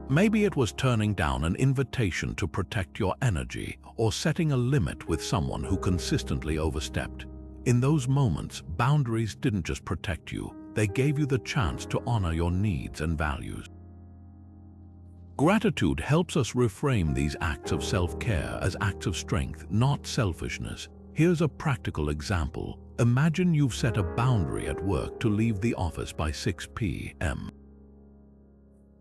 Maybe it was turning down an invitation to protect your energy, or setting a limit with someone who consistently overstepped. In those moments, boundaries didn't just protect you, they gave you the chance to honor your needs and values. Gratitude helps us reframe these acts of self-care as acts of strength, not selfishness. Here's a practical example. Imagine you've set a boundary at work to leave the office by 6 p.m.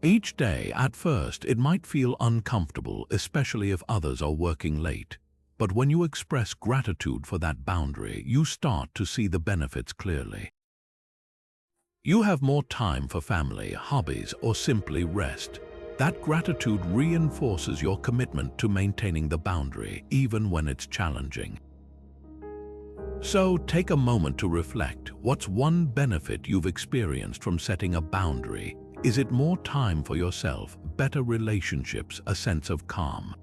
Each day, at first, it might feel uncomfortable, especially if others are working late. But when you express gratitude for that boundary, you start to see the benefits clearly. You have more time for family, hobbies, or simply rest. That gratitude reinforces your commitment to maintaining the boundary, even when it's challenging. So, take a moment to reflect. What's one benefit you've experienced from setting a boundary? Is it more time for yourself, better relationships, a sense of calm?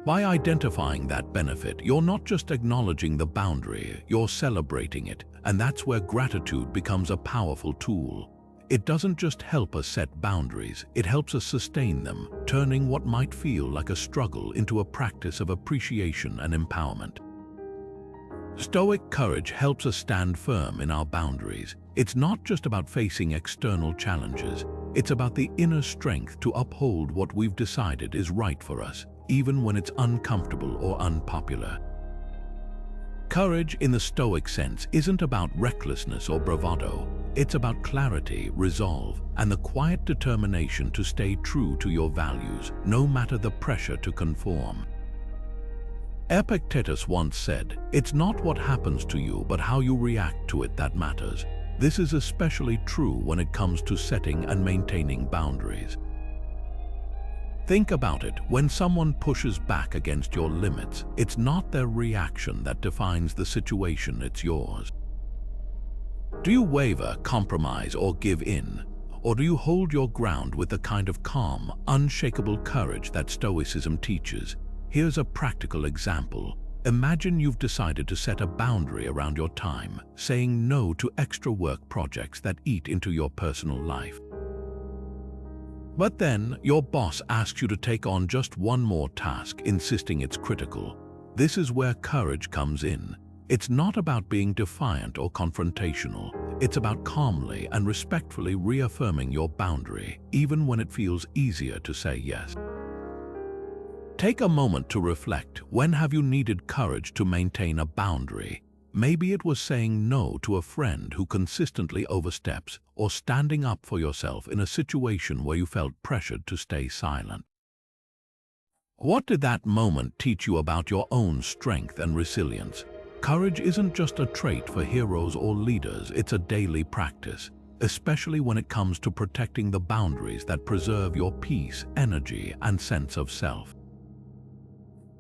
By identifying that benefit, you're not just acknowledging the boundary, you're celebrating it, and that's where gratitude becomes a powerful tool. It doesn't just help us set boundaries, it helps us sustain them, turning what might feel like a struggle into a practice of appreciation and empowerment. Stoic courage helps us stand firm in our boundaries. It's not just about facing external challenges, it's about the inner strength to uphold what we've decided is right for us, even when it's uncomfortable or unpopular. Courage in the Stoic sense isn't about recklessness or bravado. It's about clarity, resolve, and the quiet determination to stay true to your values, no matter the pressure to conform. Epictetus once said, "It's not what happens to you, but how you react to it that matters." This is especially true when it comes to setting and maintaining boundaries. Think about it. When someone pushes back against your limits, it's not their reaction that defines the situation, it's yours. Do you waver, compromise, or give in? Or do you hold your ground with the kind of calm, unshakable courage that Stoicism teaches? Here's a practical example. Imagine you've decided to set a boundary around your time, saying no to extra work projects that eat into your personal life. But then, your boss asks you to take on just one more task, insisting it's critical. This is where courage comes in. It's not about being defiant or confrontational. It's about calmly and respectfully reaffirming your boundary, even when it feels easier to say yes. Take a moment to reflect. When have you needed courage to maintain a boundary? Maybe it was saying no to a friend who consistently oversteps, or standing up for yourself in a situation where you felt pressured to stay silent. What did that moment teach you about your own strength and resilience? Courage isn't just a trait for heroes or leaders, it's a daily practice, especially when it comes to protecting the boundaries that preserve your peace, energy, and sense of self.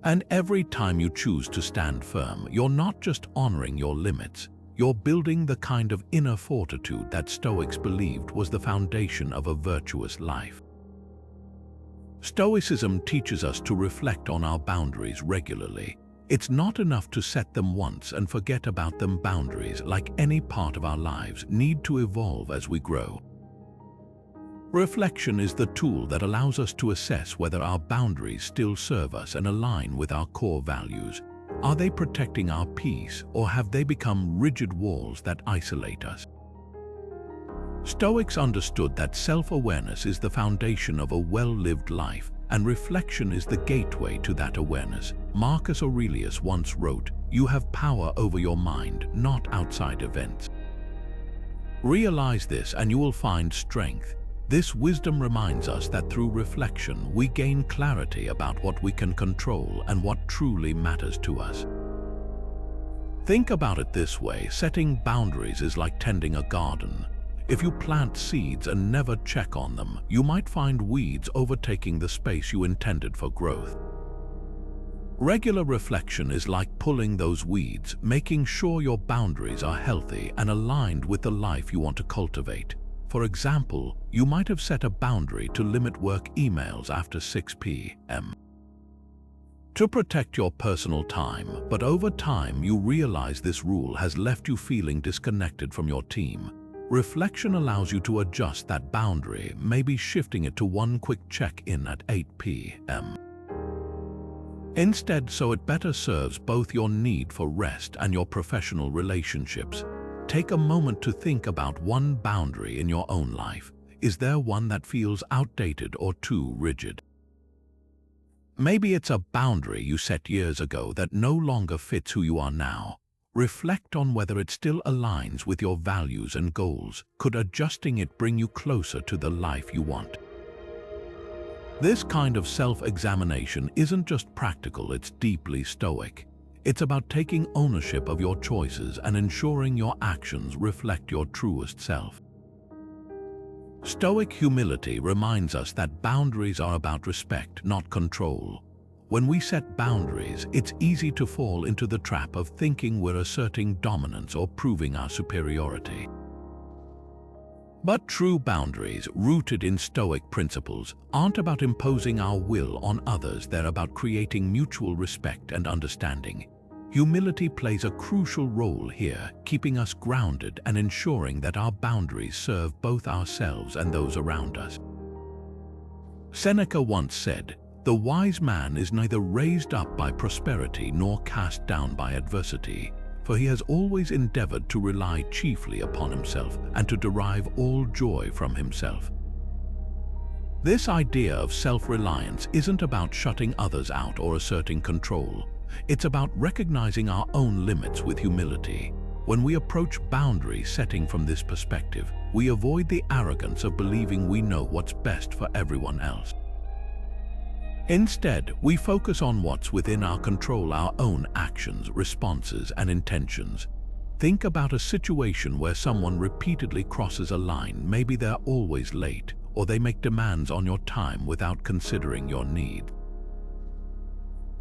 And every time you choose to stand firm, you're not just honoring your limits, you're building the kind of inner fortitude that Stoics believed was the foundation of a virtuous life. Stoicism teaches us to reflect on our boundaries regularly. It's not enough to set them once and forget about them. Boundaries, like any part of our lives, need to evolve as we grow. Reflection is the tool that allows us to assess whether our boundaries still serve us and align with our core values. Are they protecting our peace, or have they become rigid walls that isolate us? Stoics understood that self-awareness is the foundation of a well-lived life, and reflection is the gateway to that awareness. Marcus Aurelius once wrote, "You have power over your mind, not outside events." Realize this and you will find strength. This wisdom reminds us that through reflection, we gain clarity about what we can control and what truly matters to us. Think about it this way: setting boundaries is like tending a garden. If you plant seeds and never check on them, you might find weeds overtaking the space you intended for growth. Regular reflection is like pulling those weeds, making sure your boundaries are healthy and aligned with the life you want to cultivate. For example, you might have set a boundary to limit work emails after 6 p.m. to protect your personal time, but over time you realize this rule has left you feeling disconnected from your team. Reflection allows you to adjust that boundary, maybe shifting it to one quick check-in at 8 p.m. instead, so it better serves both your need for rest and your professional relationships. Take a moment to think about one boundary in your own life. Is there one that feels outdated or too rigid? Maybe it's a boundary you set years ago that no longer fits who you are now. Reflect on whether it still aligns with your values and goals. Could adjusting it bring you closer to the life you want? This kind of self-examination isn't just practical, it's deeply Stoic. It's about taking ownership of your choices and ensuring your actions reflect your truest self. Stoic humility reminds us that boundaries are about respect, not control. When we set boundaries, it's easy to fall into the trap of thinking we're asserting dominance or proving our superiority. But true boundaries, rooted in Stoic principles, aren't about imposing our will on others. They're about creating mutual respect and understanding. Humility plays a crucial role here, keeping us grounded and ensuring that our boundaries serve both ourselves and those around us. Seneca once said, "The wise man is neither raised up by prosperity nor cast down by adversity, for he has always endeavored to rely chiefly upon himself and to derive all joy from himself." This idea of self-reliance isn't about shutting others out or asserting control. It's about recognizing our own limits with humility. When we approach boundary setting from this perspective, we avoid the arrogance of believing we know what's best for everyone else. Instead, we focus on what's within our control, our own actions, responses, and intentions. Think about a situation where someone repeatedly crosses a line. Maybe they're always late, or they make demands on your time without considering your need.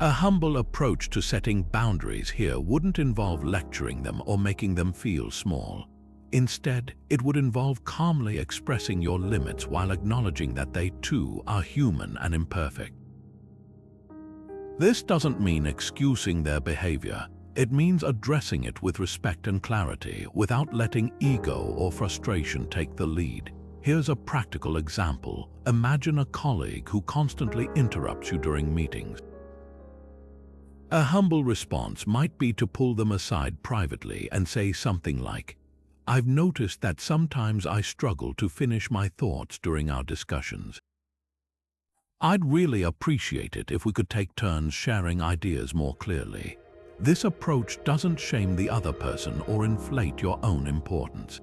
A humble approach to setting boundaries here wouldn't involve lecturing them or making them feel small. Instead, it would involve calmly expressing your limits while acknowledging that they too are human and imperfect. This doesn't mean excusing their behavior. It means addressing it with respect and clarity, without letting ego or frustration take the lead. Here's a practical example. Imagine a colleague who constantly interrupts you during meetings. A humble response might be to pull them aside privately and say something like, "I've noticed that sometimes I struggle to finish my thoughts during our discussions. I'd really appreciate it if we could take turns sharing ideas more clearly." This approach doesn't shame the other person or inflate your own importance.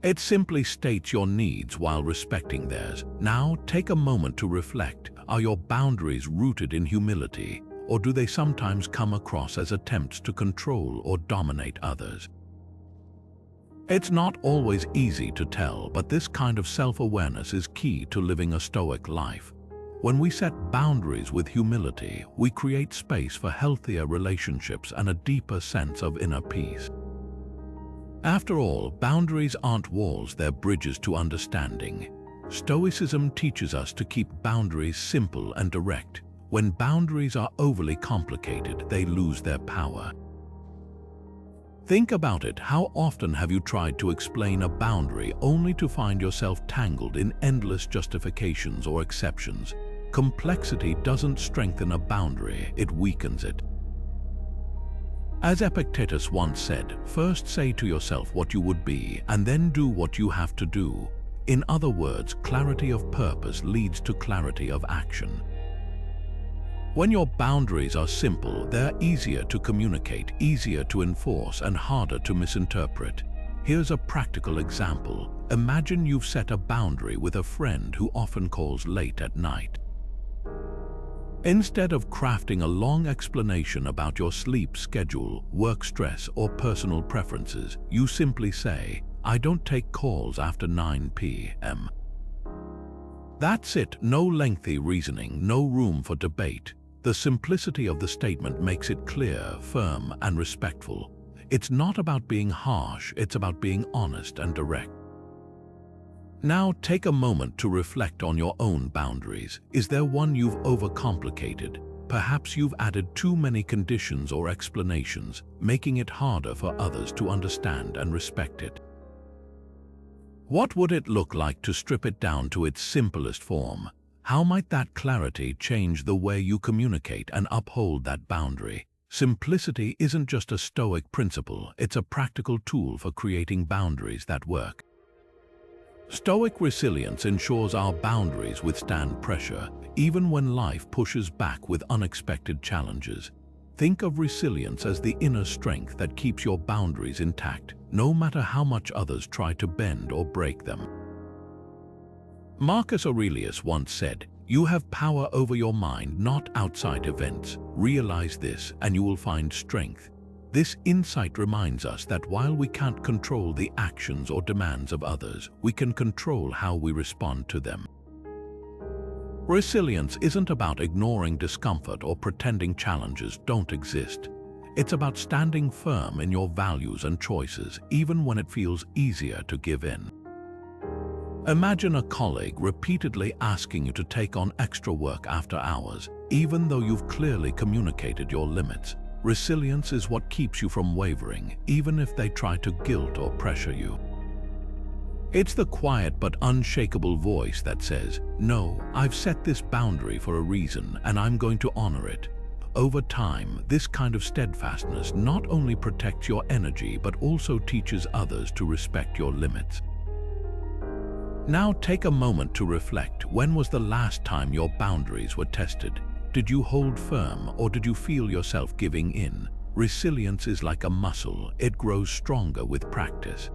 It simply states your needs while respecting theirs. Now, take a moment to reflect. Are your boundaries rooted in humility, or do they sometimes come across as attempts to control or dominate others? It's not always easy to tell, but this kind of self-awareness is key to living a Stoic life. When we set boundaries with humility, we create space for healthier relationships and a deeper sense of inner peace. After all, boundaries aren't walls, they're bridges to understanding. Stoicism teaches us to keep boundaries simple and direct. When boundaries are overly complicated, they lose their power. Think about it. How often have you tried to explain a boundary only to find yourself tangled in endless justifications or exceptions? Complexity doesn't strengthen a boundary, it weakens it. As Epictetus once said, first say to yourself what you would be, and then do what you have to do. In other words, clarity of purpose leads to clarity of action. When your boundaries are simple, they're easier to communicate, easier to enforce, and harder to misinterpret. Here's a practical example. Imagine you've set a boundary with a friend who often calls late at night. Instead of crafting a long explanation about your sleep schedule, work stress, or personal preferences, you simply say, "I don't take calls after 9 p.m. That's it. No lengthy reasoning, no room for debate. The simplicity of the statement makes it clear, firm, and respectful. It's not about being harsh, it's about being honest and direct. Now take a moment to reflect on your own boundaries. Is there one you've overcomplicated? Perhaps you've added too many conditions or explanations, making it harder for others to understand and respect it. What would it look like to strip it down to its simplest form? How might that clarity change the way you communicate and uphold that boundary? Simplicity isn't just a Stoic principle, it's a practical tool for creating boundaries that work. Stoic resilience ensures our boundaries withstand pressure, even when life pushes back with unexpected challenges. Think of resilience as the inner strength that keeps your boundaries intact, no matter how much others try to bend or break them. Marcus Aurelius once said, "You have power over your mind, not outside events. Realize this, and you will find strength." This insight reminds us that while we can't control the actions or demands of others, we can control how we respond to them. Resilience isn't about ignoring discomfort or pretending challenges don't exist. It's about standing firm in your values and choices, even when it feels easier to give in. Imagine a colleague repeatedly asking you to take on extra work after hours, even though you've clearly communicated your limits. Resilience is what keeps you from wavering, even if they try to guilt or pressure you. It's the quiet but unshakable voice that says, "No, I've set this boundary for a reason, and I'm going to honor it." Over time, this kind of steadfastness not only protects your energy but also teaches others to respect your limits. Now take a moment to reflect. When was the last time your boundaries were tested? Did you hold firm, or did you feel yourself giving in? Resilience is like a muscle. It grows stronger with practice.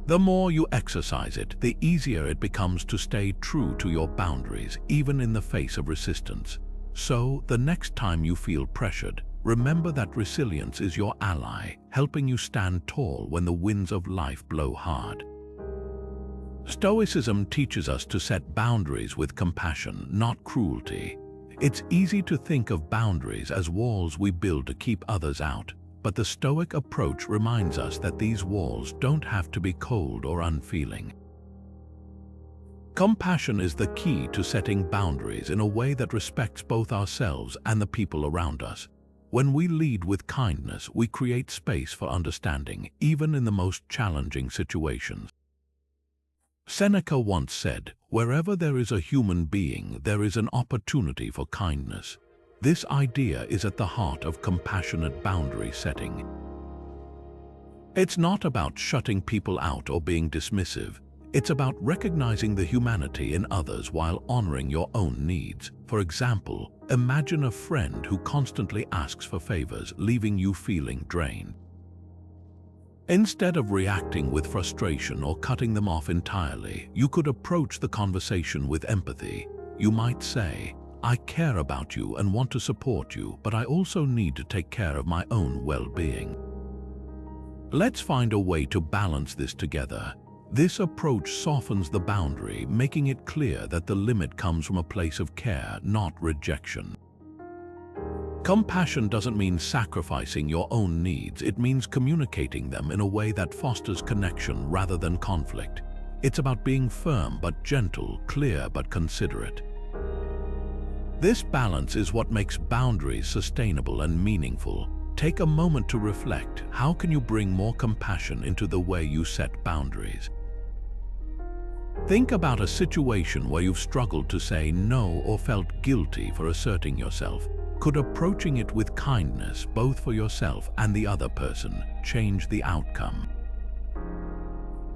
The more you exercise it, the easier it becomes to stay true to your boundaries, even in the face of resistance. So, the next time you feel pressured, remember that resilience is your ally, helping you stand tall when the winds of life blow hard. Stoicism teaches us to set boundaries with compassion, not cruelty. It's easy to think of boundaries as walls we build to keep others out, but the Stoic approach reminds us that these walls don't have to be cold or unfeeling. Compassion is the key to setting boundaries in a way that respects both ourselves and the people around us. When we lead with kindness, we create space for understanding, even in the most challenging situations. Seneca once said, "Wherever there is a human being, there is an opportunity for kindness." This idea is at the heart of compassionate boundary setting. It's not about shutting people out or being dismissive. It's about recognizing the humanity in others while honoring your own needs. For example, imagine a friend who constantly asks for favors, leaving you feeling drained. Instead of reacting with frustration or cutting them off entirely, you could approach the conversation with empathy. You might say, "I care about you and want to support you, but I also need to take care of my own well-being. Let's find a way to balance this together." This approach softens the boundary, making it clear that the limit comes from a place of care, not rejection. Compassion doesn't mean sacrificing your own needs. It means communicating them in a way that fosters connection rather than conflict. It's about being firm but gentle, clear but considerate. This balance is what makes boundaries sustainable and meaningful. Take a moment to reflect. How can you bring more compassion into the way you set boundaries? Think about a situation where you've struggled to say no or felt guilty for asserting yourself. Could approaching it with kindness, both for yourself and the other person, change the outcome?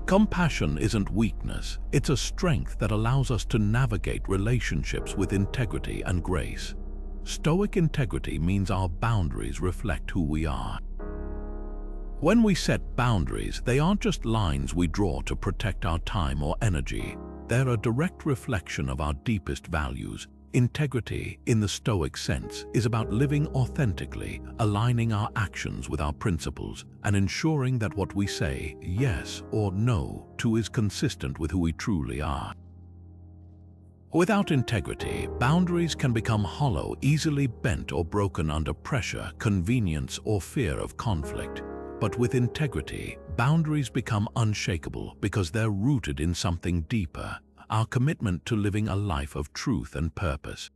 Compassion isn't weakness. It's a strength that allows us to navigate relationships with integrity and grace. Stoic integrity means our boundaries reflect who we are. When we set boundaries, they aren't just lines we draw to protect our time or energy. They're a direct reflection of our deepest values. Integrity, in the Stoic sense, is about living authentically, aligning our actions with our principles, and ensuring that what we say yes or no to is consistent with who we truly are. Without integrity, boundaries can become hollow, easily bent or broken under pressure, convenience, or fear of conflict. But with integrity, boundaries become unshakable because they're rooted in something deeper, our commitment to living a life of truth and purpose.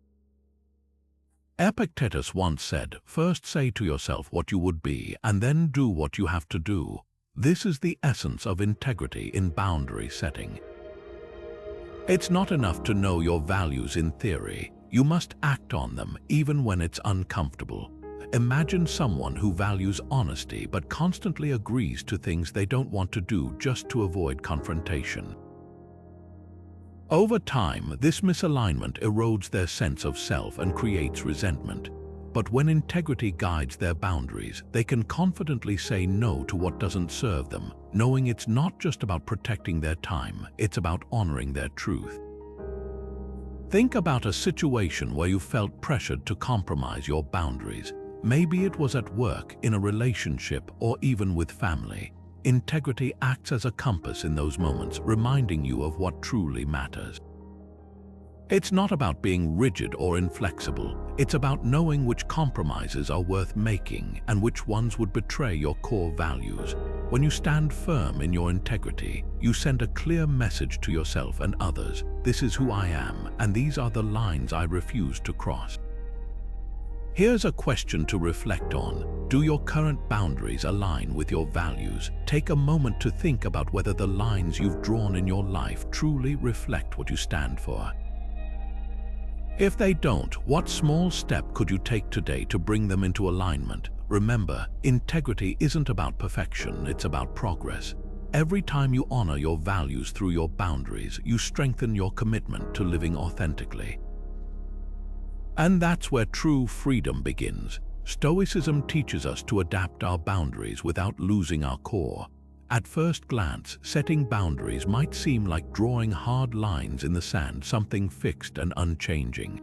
Epictetus once said, "First say to yourself what you would be, and then do what you have to do." This is the essence of integrity in boundary setting. It's not enough to know your values in theory. You must act on them, even when it's uncomfortable. Imagine someone who values honesty but constantly agrees to things they don't want to do just to avoid confrontation. Over time, this misalignment erodes their sense of self and creates resentment. But when integrity guides their boundaries, they can confidently say no to what doesn't serve them, knowing it's not just about protecting their time, it's about honoring their truth. Think about a situation where you felt pressured to compromise your boundaries. Maybe it was at work, in a relationship, or even with family. Integrity acts as a compass in those moments, reminding you of what truly matters. It's not about being rigid or inflexible. It's about knowing which compromises are worth making and which ones would betray your core values. When you stand firm in your integrity, you send a clear message to yourself and others. This is who I am, and these are the lines I refuse to cross. Here's a question to reflect on. Do your current boundaries align with your values? Take a moment to think about whether the lines you've drawn in your life truly reflect what you stand for. If they don't, what small step could you take today to bring them into alignment? Remember, integrity isn't about perfection, it's about progress. Every time you honor your values through your boundaries, you strengthen your commitment to living authentically. And that's where true freedom begins. Stoicism teaches us to adapt our boundaries without losing our core. At first glance, setting boundaries might seem like drawing hard lines in the sand, something fixed and unchanging.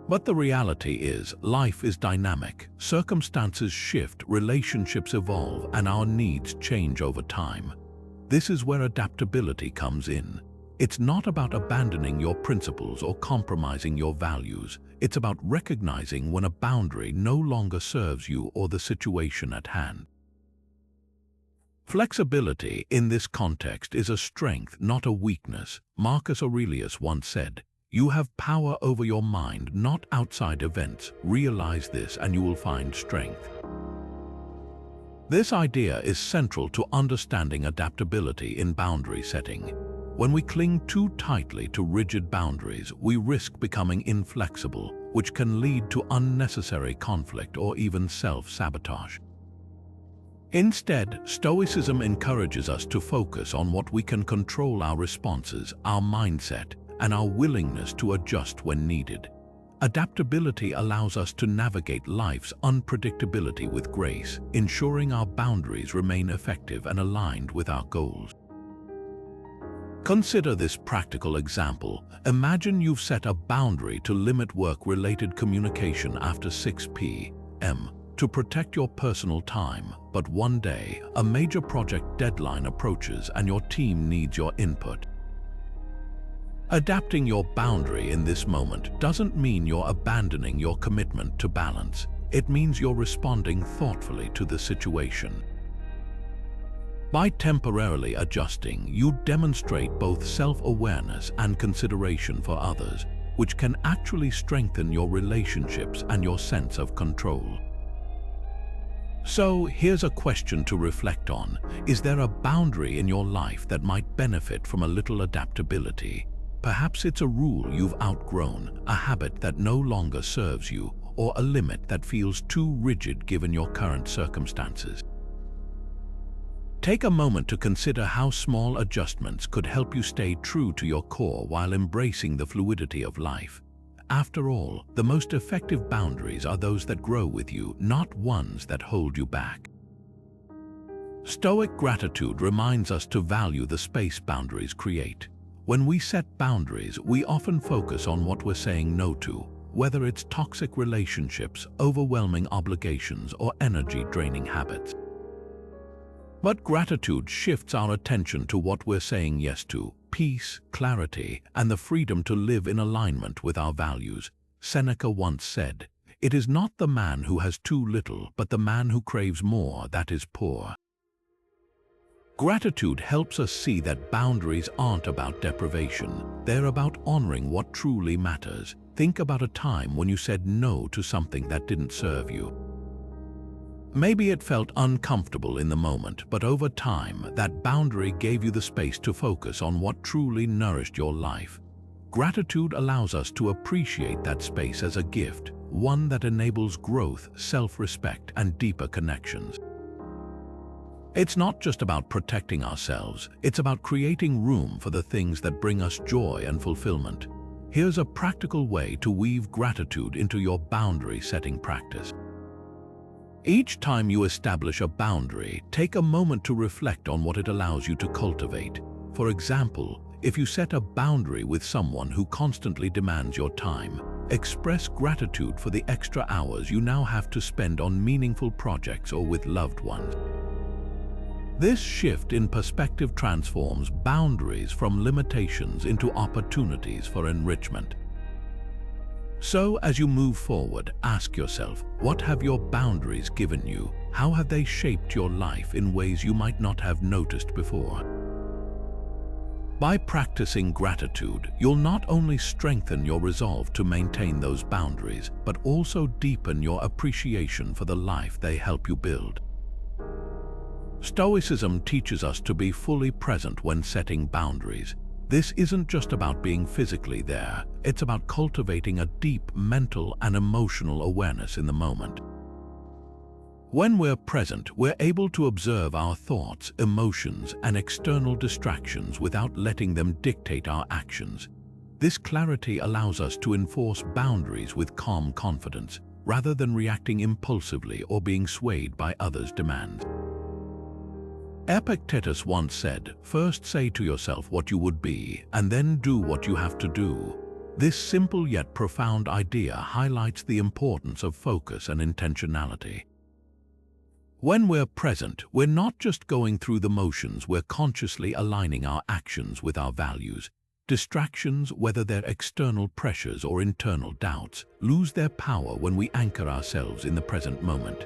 But the reality is, life is dynamic. Circumstances shift, relationships evolve, and our needs change over time. This is where adaptability comes in. It's not about abandoning your principles or compromising your values. It's about recognizing when a boundary no longer serves you or the situation at hand. Flexibility in this context is a strength, not a weakness. Marcus Aurelius once said, "You have power over your mind, not outside events. Realize this and you will find strength." This idea is central to understanding adaptability in boundary setting. When we cling too tightly to rigid boundaries, we risk becoming inflexible, which can lead to unnecessary conflict or even self-sabotage. Instead, Stoicism encourages us to focus on what we can control: our responses, our mindset, and our willingness to adjust when needed. Adaptability allows us to navigate life's unpredictability with grace, ensuring our boundaries remain effective and aligned with our goals. Consider this practical example. Imagine you've set a boundary to limit work-related communication after 6 p.m. to protect your personal time, but one day, a major project deadline approaches and your team needs your input. Adapting your boundary in this moment doesn't mean you're abandoning your commitment to balance. It means you're responding thoughtfully to the situation. By temporarily adjusting, you demonstrate both self-awareness and consideration for others, which can actually strengthen your relationships and your sense of control. So, here's a question to reflect on. Is there a boundary in your life that might benefit from a little adaptability? Perhaps it's a rule you've outgrown, a habit that no longer serves you, or a limit that feels too rigid given your current circumstances. Take a moment to consider how small adjustments could help you stay true to your core while embracing the fluidity of life. After all, the most effective boundaries are those that grow with you, not ones that hold you back. Stoic gratitude reminds us to value the space boundaries create. When we set boundaries, we often focus on what we're saying no to, whether it's toxic relationships, overwhelming obligations, or energy-draining habits. But gratitude shifts our attention to what we're saying yes to: peace, clarity, and the freedom to live in alignment with our values. Seneca once said, "It is not the man who has too little, but the man who craves more that is poor." Gratitude helps us see that boundaries aren't about deprivation. They're about honoring what truly matters. Think about a time when you said no to something that didn't serve you. Maybe it felt uncomfortable in the moment, but over time, that boundary gave you the space to focus on what truly nourished your life. Gratitude allows us to appreciate that space as a gift, one that enables growth, self-respect, and deeper connections. It's not just about protecting ourselves, it's about creating room for the things that bring us joy and fulfillment. Here's a practical way to weave gratitude into your boundary-setting practice. Each time you establish a boundary, take a moment to reflect on what it allows you to cultivate. For example, if you set a boundary with someone who constantly demands your time, express gratitude for the extra hours you now have to spend on meaningful projects or with loved ones. This shift in perspective transforms boundaries from limitations into opportunities for enrichment. So, as you move forward, ask yourself, what have your boundaries given you? How have they shaped your life in ways you might not have noticed before? By practicing gratitude, you'll not only strengthen your resolve to maintain those boundaries, but also deepen your appreciation for the life they help you build. Stoicism teaches us to be fully present when setting boundaries. This isn't just about being physically there, it's about cultivating a deep mental and emotional awareness in the moment. When we're present, we're able to observe our thoughts, emotions, and external distractions without letting them dictate our actions. This clarity allows us to enforce boundaries with calm confidence, rather than reacting impulsively or being swayed by others' demands. Epictetus once said, "First say to yourself what you would be, and then do what you have to do." This simple yet profound idea highlights the importance of focus and intentionality. When we're present, we're not just going through the motions, we're consciously aligning our actions with our values. Distractions, whether they're external pressures or internal doubts, lose their power when we anchor ourselves in the present moment.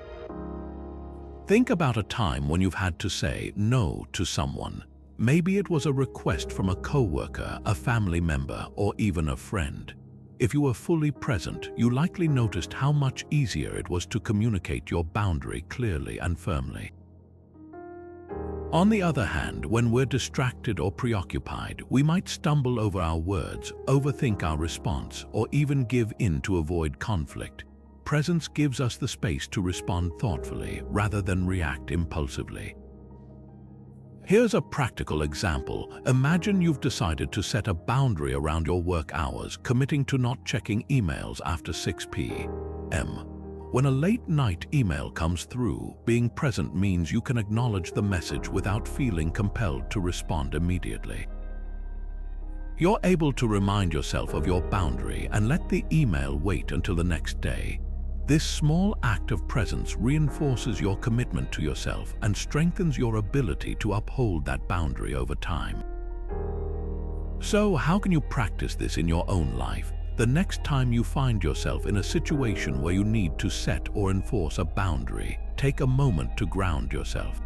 Think about a time when you've had to say no to someone. Maybe it was a request from a coworker, a family member, or even a friend. If you were fully present, you likely noticed how much easier it was to communicate your boundary clearly and firmly. On the other hand, when we're distracted or preoccupied, we might stumble over our words, overthink our response, or even give in to avoid conflict. Presence gives us the space to respond thoughtfully rather than react impulsively. Here's a practical example. Imagine you've decided to set a boundary around your work hours, committing to not checking emails after 6 p.m. When a late-night email comes through, being present means you can acknowledge the message without feeling compelled to respond immediately. You're able to remind yourself of your boundary and let the email wait until the next day. This small act of presence reinforces your commitment to yourself and strengthens your ability to uphold that boundary over time. So, how can you practice this in your own life? The next time you find yourself in a situation where you need to set or enforce a boundary, take a moment to ground yourself.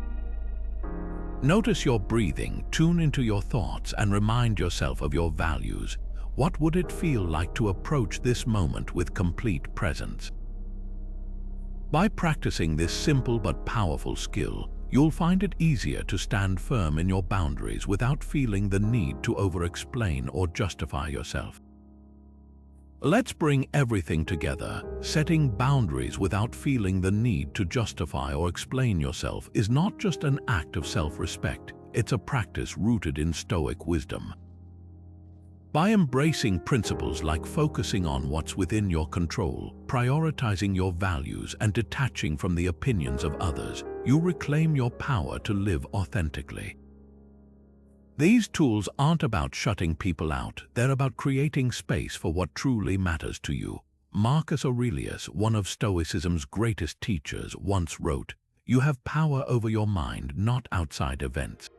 Notice your breathing, tune into your thoughts, and remind yourself of your values. What would it feel like to approach this moment with complete presence? By practicing this simple but powerful skill, you'll find it easier to stand firm in your boundaries without feeling the need to over-explain or justify yourself. Let's bring everything together. Setting boundaries without feeling the need to justify or explain yourself is not just an act of self-respect, it's a practice rooted in Stoic wisdom. By embracing principles like focusing on what's within your control, prioritizing your values, and detaching from the opinions of others, you reclaim your power to live authentically. These tools aren't about shutting people out, they're about creating space for what truly matters to you. Marcus Aurelius, one of Stoicism's greatest teachers, once wrote, "You have power over your mind, not outside events."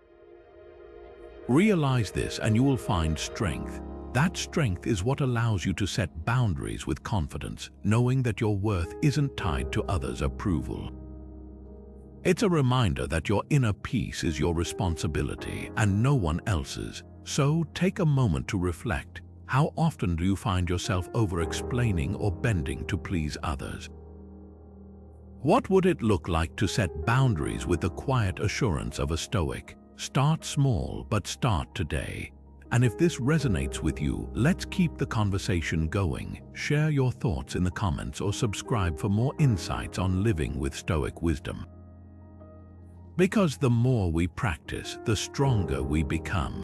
Realize this and you will find strength. That strength is what allows you to set boundaries with confidence, knowing that your worth isn't tied to others' approval. It's a reminder that your inner peace is your responsibility and no one else's. So take a moment to reflect. How often do you find yourself over-explaining or bending to please others? What would it look like to set boundaries with the quiet assurance of a Stoic? Start small, but start today. And if this resonates with you, let's keep the conversation going. Share your thoughts in the comments or subscribe for more insights on living with Stoic wisdom. Because the more we practice, the stronger we become.